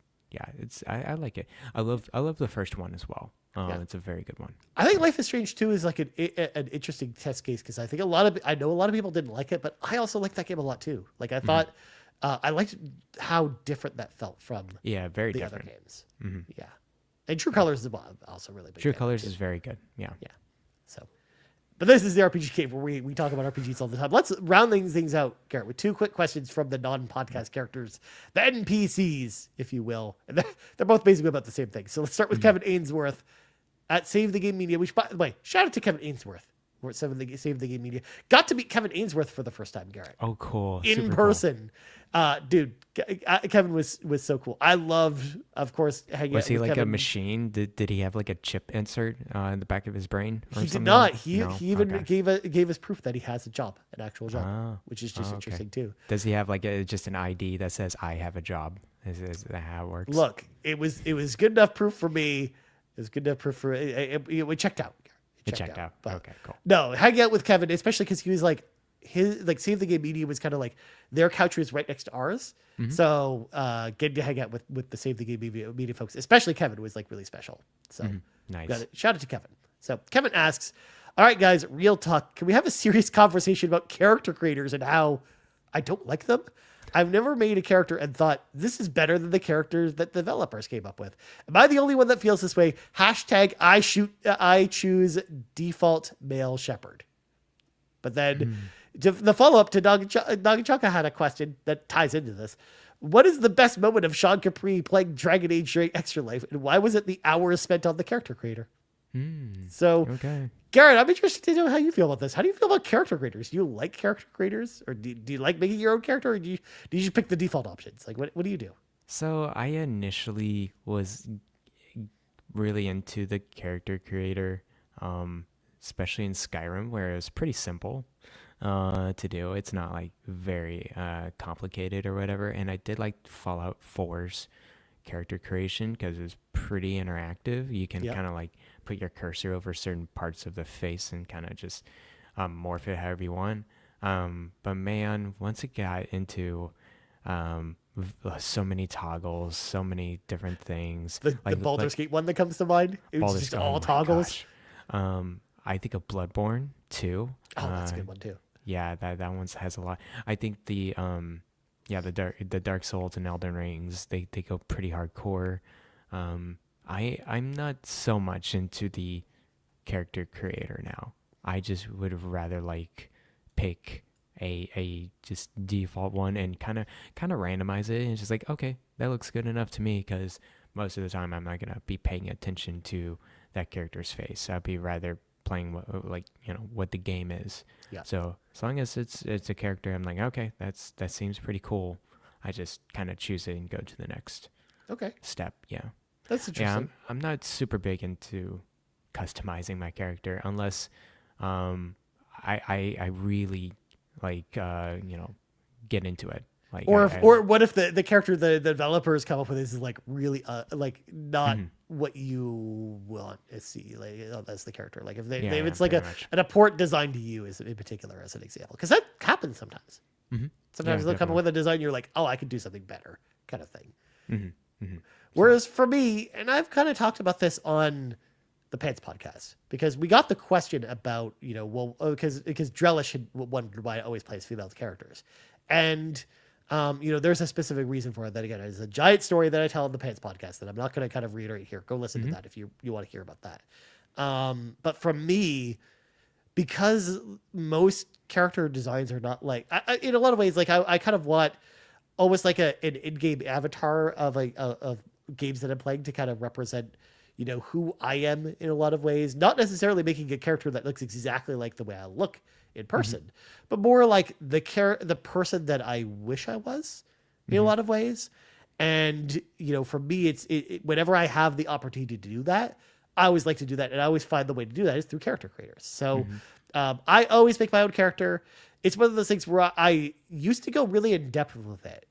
I like it. I love the first one as well. It's a very good one. I think Life is Strange 2 is like an interesting test case because I think I know a lot of people didn't like it, but I also like that game a lot too. Like I thought, I liked how different that felt from very the different other games. Yeah. And True Colors is also really big. True Colors is very good. Yeah. Yeah. So, but this is the RPG Cave where we talk about RPGs all the time. Let's round things out, Garrett, with 2 quick questions from the non-podcast characters, the NPCs, if you will. And they're both basically about the same thing. So let's start with Kevin Ainsworth at Save the Game Media, which, by the way, shout out to Kevin Ainsworth. We're at Save the Game Media. Got to meet Kevin Ainsworth for the first time, Garrett. Oh, cool. In Super person. Cool. Dude, Kevin was so cool. I loved, of course, hanging out with Kevin. Was he like a machine? Did he have like a chip insert in the back of his brain? Or he did not. He even gave us proof that he has a job, an actual job, which is just interesting too. Does he have like just an ID that says I have a job? Is that how it works? Look, it was good enough proof for me. It was good enough proof for it checked out. It checked out. Okay, cool. No, hanging out with Kevin, especially because he was like Save the Game Media was kind of like their couch was right next to ours. So getting to hang out with the Save the Game Media folks, especially Kevin, was like really special. So nice. Shout out to Kevin. So Kevin asks, all right, guys, real talk. Can we have a serious conversation about character creators and how I don't like them? I've never made a character and thought this is better than the characters that developers came up with. Am I the only one that feels this way? Hashtag I choose default male shepherd. But then the follow-up to Nagachaka had a question that ties into this. What is the best moment of Sean Capri playing Dragon Age during Extra Life, and why was it the hours spent on the character creator? So, okay. Garret, I'm interested to know how you feel about this. How do you feel about character creators? Do you like character creators, or do you like making your own character, or do you just pick the default options? Like, what do you do? So I initially was really into the character creator, especially in Skyrim, where it was pretty simple to do. It's not like very complicated or whatever. And I did like Fallout 4's character creation because it was pretty interactive. You can kind of like put your cursor over certain parts of the face and kind of just morph it however you want. But man, once it got into so many toggles, so many different things. The Baldur's Gate one that comes to mind. It was just all toggles. I think of Bloodborne too. Oh, that's a good one too. Yeah, that one has a lot. I think the Dark Souls and Elden Rings, they go pretty hardcore. I'm not so much into the character creator now. I just would rather like pick a just default one and kind of randomize it, and it's just like, okay, that looks good enough to me, because most of the time I'm not gonna be paying attention to that character's face. I'll be rather playing what the game is. Yeah. So as long as it's a character, I'm like, okay, that seems pretty cool. I just kind of choose it and go to the next step. Yeah. That's interesting. Yeah, I'm not super big into customizing my character unless I really get into it. Like, or what if the character the developers come up with is like really not what you want to see, like as the character, like if it's like an apport designed to you in particular, as an example, because that happens sometimes. Sometimes they'll come up with a design, you're like, oh, I could do something better, kind of thing. Whereas for me, and I've kind of talked about this on the Pants podcast, because we got the question about, because Drellesh had wondered why I always plays female characters. And, there's a specific reason for it. That, again, is a giant story that I tell on the Pants podcast that I'm not going to kind of reiterate here. Go listen to that if you want to hear about that. But for me, because most character designs are not like, in a lot of ways, like I kind of want almost like an in-game avatar of games that I'm playing to kind of represent, who I am in a lot of ways. Not necessarily making a character that looks exactly like the way I look in person, but more like the person that I wish I was in a lot of ways. And, for me, it's whenever I have the opportunity to do that, I always like to do that. And I always find the way to do that is through character creators. So I always make my own character. It's one of those things where I used to go really in depth with it,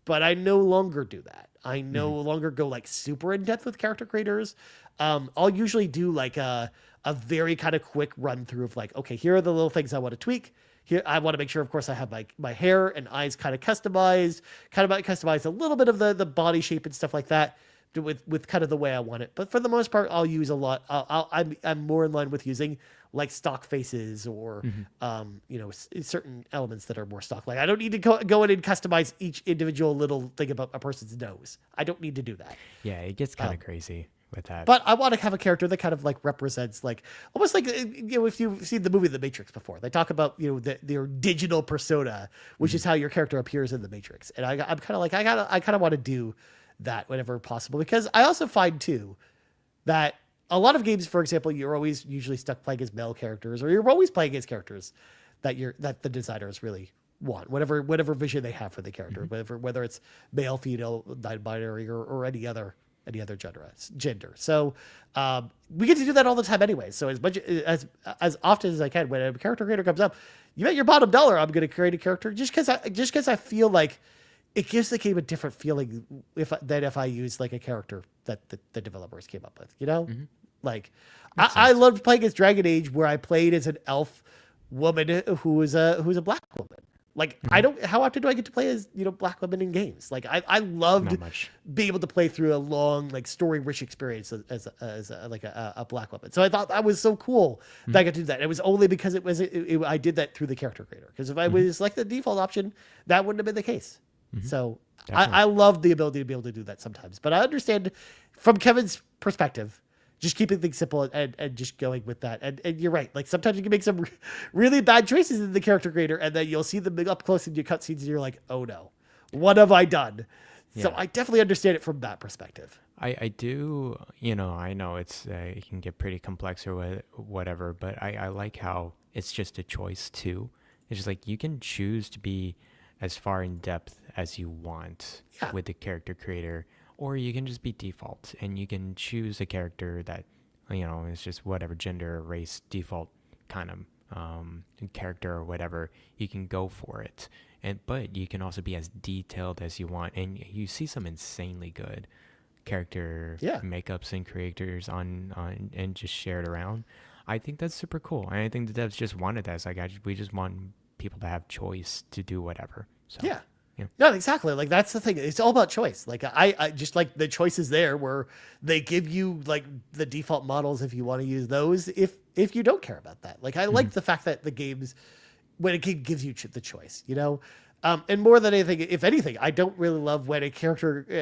but I no longer do that. I no longer go like super in depth with character creators. I'll usually do like a very kind of quick run through of like, okay, here are the little things I want to tweak. Here, I want to make sure, of course, I have my hair and eyes kind of customized, a little bit of the body shape and stuff like that with kind of the way I want it. But for the most part, I'll use a lot. I'm more in line with using like stock faces or, certain elements that are more stock. Like I don't need to go in and customize each individual little thing about a person's nose. I don't need to do that. Yeah, it gets kind of crazy with that. But I want to have a character that kind of like represents like almost like, if you've seen the movie The Matrix before, they talk about, their digital persona, which is how your character appears in The Matrix. And I'm kind of like, I kind of want to do that whenever possible, because I also find too that a lot of games, for example, you're always usually stuck playing as male characters, or you're always playing as characters that the designers really want, whatever vision they have for the character, whether it's male, female, non-binary, or any other gender. So we get to do that all the time anyway. So as often as I can, when a character creator comes up, you bet your bottom dollar I'm going to create a character just because I feel like it gives the game a different feeling than if I use like a character that the developers came up with, Like I loved playing as Dragon Age, where I played as an elf woman who's a black woman. Like how often do I get to play as, black women in games? Like I loved being able to play through a long, like story rich experience as a black woman. So I thought that was so cool that I got to do that. It was only because I did that through the character creator. Because if I was like the default option, that wouldn't have been the case. So I love the ability to be able to do that sometimes, but I understand from Kevin's perspective, just keeping things simple and just going with that. And you're right. Like sometimes you can make some really bad choices in the character creator, and then you'll see them up close in your cutscenes and you're like, oh no, what have I done? Yeah. So I definitely understand it from that perspective. I do, I know it can get pretty complex or whatever, but I like how it's just a choice too. It's just like you can choose to be as far in depth as you want with the character creator, or you can just be default and you can choose a character that, is just whatever gender, race, default kind of character or whatever. You can go for it. But you can also be as detailed as you want. And you see some insanely good character makeups and creators on and just shared around. I think that's super cool. And I think the devs just wanted that. It's like, we just want people to have choice to do whatever. So, yeah. No, exactly. Like that's the thing. It's all about choice. Like I just like the choices there where they give you like the default models if you want to use those. If you don't care about that, like I like the fact that the games, when a game gives you the choice, and more than anything, if anything, I don't really love when a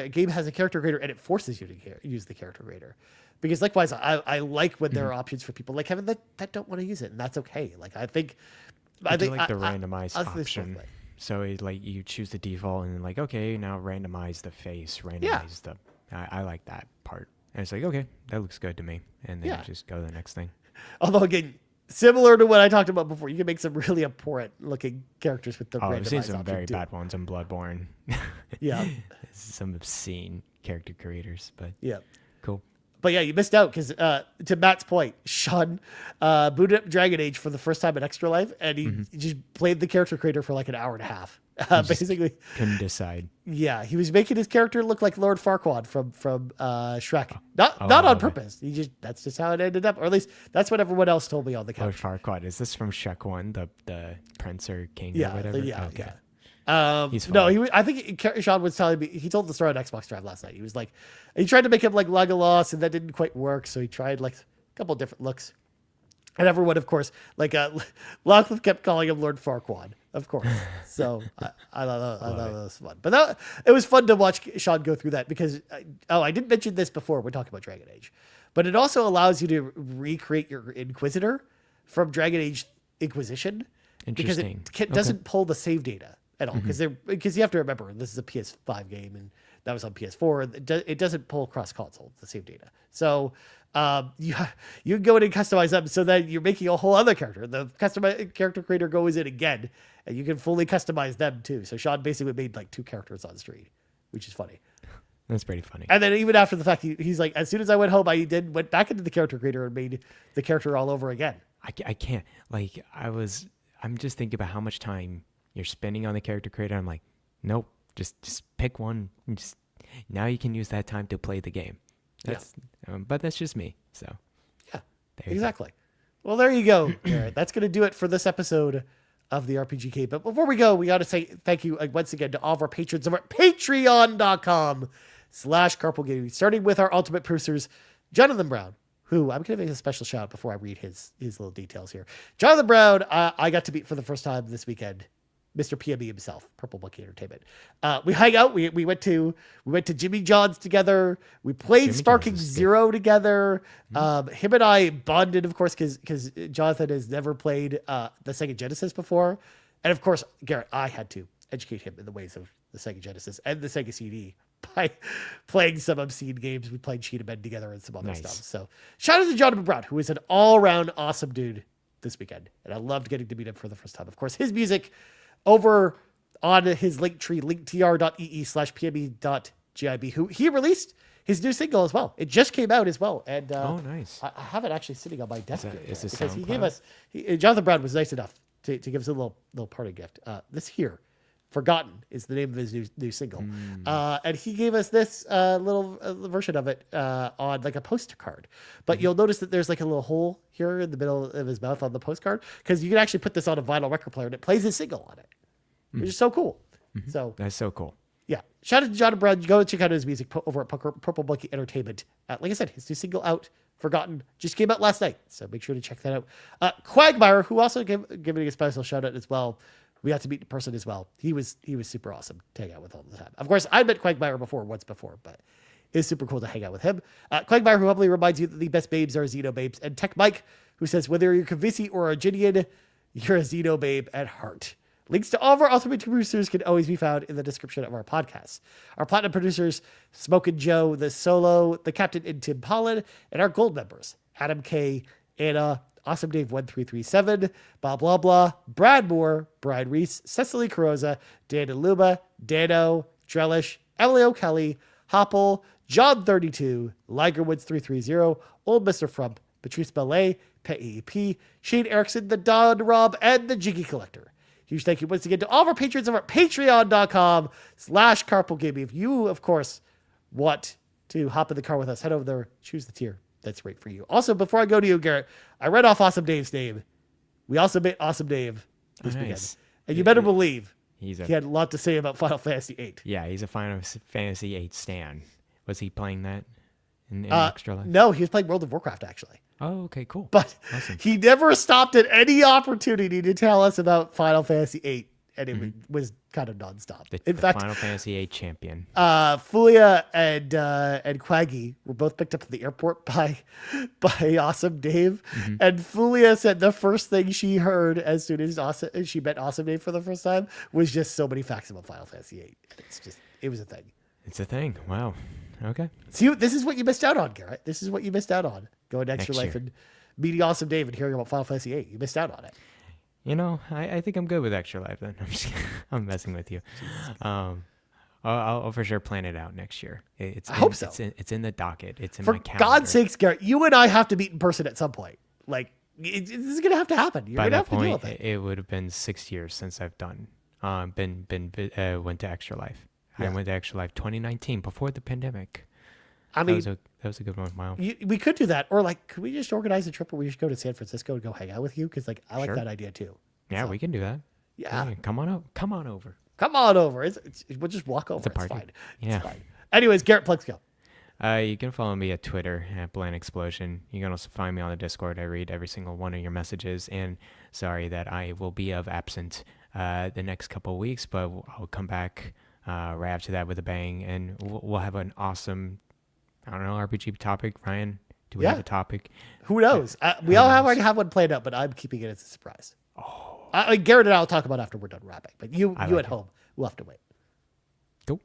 game has a character creator and it forces you to use the character creator. Because likewise, I like when there are options for people like Kevin that don't want to use it, and that's okay. Like I think like the randomized option. So you choose the default and like, okay, now randomize the face, randomize the. I like that part, and it's like, okay, that looks good to me, and then you just go to the next thing. Although again, similar to what I talked about before, you can make some really abhorrent looking characters with the randomized option. I've seen some very bad ones in Bloodborne. Yeah, some obscene character creators, but cool. But yeah, you missed out because to Matt's point, Sean booted up Dragon Age for the first time in Extra Life, and he just played the character creator for like an hour and a half. Basically, couldn't decide. Yeah, he was making his character look like Lord Farquaad from Shrek. Not on purpose. That's just how it ended up, or at least that's what everyone else told me on the couch. Lord Farquaad, is this from Shrek 1, the prince or king or whatever? Okay. I think Sean was telling me, he told the story on Xbox Drive last night. He was like, he tried to make him like Legolas, and that didn't quite work. So he tried like a couple different looks, and everyone, of course, like Lachlan kept calling him Lord Farquaad, of course. So I thought that was fun, but it was fun to watch Sean go through that because I didn't mention this before when talking about Dragon Age, but it also allows you to recreate your Inquisitor from Dragon Age Inquisition because it doesn't pull the save data at all, because you have to remember this is a PS5 game and that was on PS4. It doesn't pull cross console the save data, so you can go in and customize them so that you're making a whole other character. The character creator goes in again, and you can fully customize them too. So Sean basically made like 2 characters on screen, which is funny. That's pretty funny. And then even after the fact, he's like, as soon as I went home, went back into the character creator and made the character all over again. I can't I'm just thinking about how much time you're spending on the character creator. I'm like, nope, just pick one. Now you can use that time to play the game. But that's just me. So exactly. Well, there you go. Garrett. That's going to do it for this episode of the RPGK. But before we go, we got to say thank you once again to all of our patrons over at patreon.com/carpoolgaming, starting with our ultimate producers, Jonathan Brown, who I'm going to make a special shout out before I read his little details here. Jonathan Brown, I got to meet for the first time this weekend. Mr. PME himself, Purple Monkey Entertainment. We hung out. We went to Jimmy John's together. We played Sparking Zero together. Him and I bonded, of course, because Jonathan has never played the Sega Genesis before, and of course, Garrett, I had to educate him in the ways of the Sega Genesis and the Sega CD by playing some obscene games. We played Cheetah Men together and some other stuff. So shout out to Jonathan Brown, who is an all-around awesome dude this weekend, and I loved getting to meet him for the first time. Of course, his music over on his Linktree, linktr.ee/pme.gib, who he released his new single as well. It just came out as well. And nice. I have it actually sitting on my desk because he gave us, Jonathan Brown was nice enough to give us a little parting gift. This here, Forgotten, is the name of his new single. And he gave us this little version of it on like a postcard. But you'll notice that there's like a little hole here in the middle of his mouth on the postcard, because you can actually put this on a vinyl record player and it plays his single on it, which is so cool. So that's so cool. Yeah. Shout out to Jonathan Brown. You go check out his music over at Purple Monkey Entertainment. Like I said, his new single out, Forgotten, just came out last night. So make sure to check that out. Cwagmire, who also giving a special shout out as well. We got to meet in person as well. He was super awesome to hang out with all the time. Of course, I met Cwagmire once before, but it's super cool to hang out with him. Cwagmire, who hopefully reminds you that the best babes are Xenobabes. And TechMike, who says, whether you're Kevesi or a Agnian, you're a Xenobabe at heart. Links to all of our awesome producers can always be found in the description of our podcast. Our platinum producers, Smokin Joe, The Solo, The Captain, and Tim Paullin, and our gold members, Adam K, Anna, Awesome Dave 1337, BobLoblaw, Brad Moore, Brian Reese, Cecily Carrozza, Dan and Luma, Dannohh, Drellesh, Emily O'Kelly, Hoppel, John 32, Ligerwoods 330, OldMrFrump, Patrice Mallette, Peje, Shane Erickson, TheDonRob, and the Jiggy Collector. Huge thank you once again to all of our patrons over at patreon.com/carpoolgaming. If you, of course, want to hop in the car with us, head over there, choose the tier that's right for you. Also, before I go to you, Garrett, I read off Awesome Dave's name. We also met Awesome Dave this weekend. And you better believe he had a lot to say about Final Fantasy VIII. Yeah, he's a Final Fantasy VIII stan. Was he playing that in Extra Life? No, he was playing World of Warcraft, actually. Oh, okay, cool. But awesome. He never stopped at any opportunity to tell us about Final Fantasy VIII, and it was kind of nonstop. In fact, Final Fantasy VIII champion. Fulia and Cwaggy were both picked up at the airport by Awesome Dave, and Fulia said the first thing she heard as soon as she met Awesome Dave for the first time was just so many facts about Final Fantasy VIII. It was a thing. It's a thing. Wow. Okay. See, this is what you missed out on, Garrett. This is what you missed out on. Going to Extra Life and meeting Awesome Dave and hearing about Final Fantasy VIII. You missed out on it. You know, I think I'm good with Extra Life then. I'm messing with you. I'll for sure plan it out next year. I hope so. It's in the docket. It's in for my calendar. For God's sakes, Garrett, you and I have to meet in person at some point. Like, this is going to have to happen. You're going to have to deal with it. It would have been 6 years since I've went to Extra Life. Yeah. I went to Extra Life 2019 before the pandemic. I mean, that was a good one. Wow. We could do that, or like, could we just organize a trip where we just go to San Francisco and go hang out with you? Because like, I like that idea too. Yeah, we can do that. Yeah, hey, come on over. Come on over. We'll just walk over. It's fine. Yeah. It's fine. Anyways, Garrett, please go. You can follow me at Twitter at Bland Explosion. You can also find me on the Discord. I read every single one of your messages. And sorry that I will be absent the next couple of weeks, but I'll come back right after that with a bang, and we'll have an awesome, I don't know, RPG topic. Ryan, do we have a topic? Who knows? We all already have one planned out, but I'm keeping it as a surprise. Garrett and I will talk about after we're done rapping, but you at home, we'll have to wait. Cool.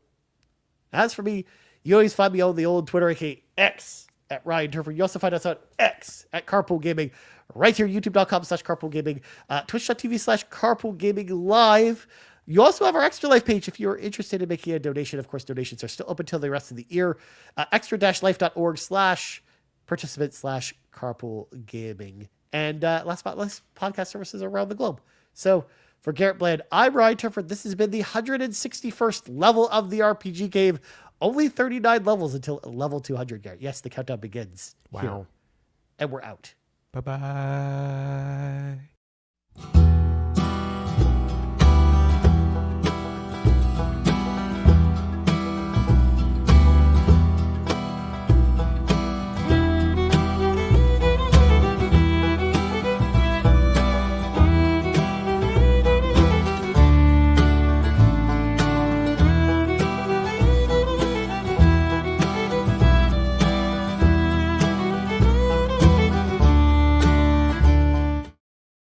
As for me, you always find me on the old Twitter, aka X, at Ryan Turfer. You also find us on X at Carpool Gaming, right here, youtube.com/Carpool Gaming, twitch.tv/Carpool Gaming Live. You also have our Extra Life page if you're interested in making a donation. Of course, donations are still open till the rest of the year. extra-life.org/participant/Carpool Gaming. And last but not least, podcast services around the globe. So for Garrett Bland, I'm Ryan Turford. This has been the 161st level of the RPG Cave. Only 39 levels until level 200, Garrett. Yes, the countdown begins. Wow. Here. And we're out. Bye-bye.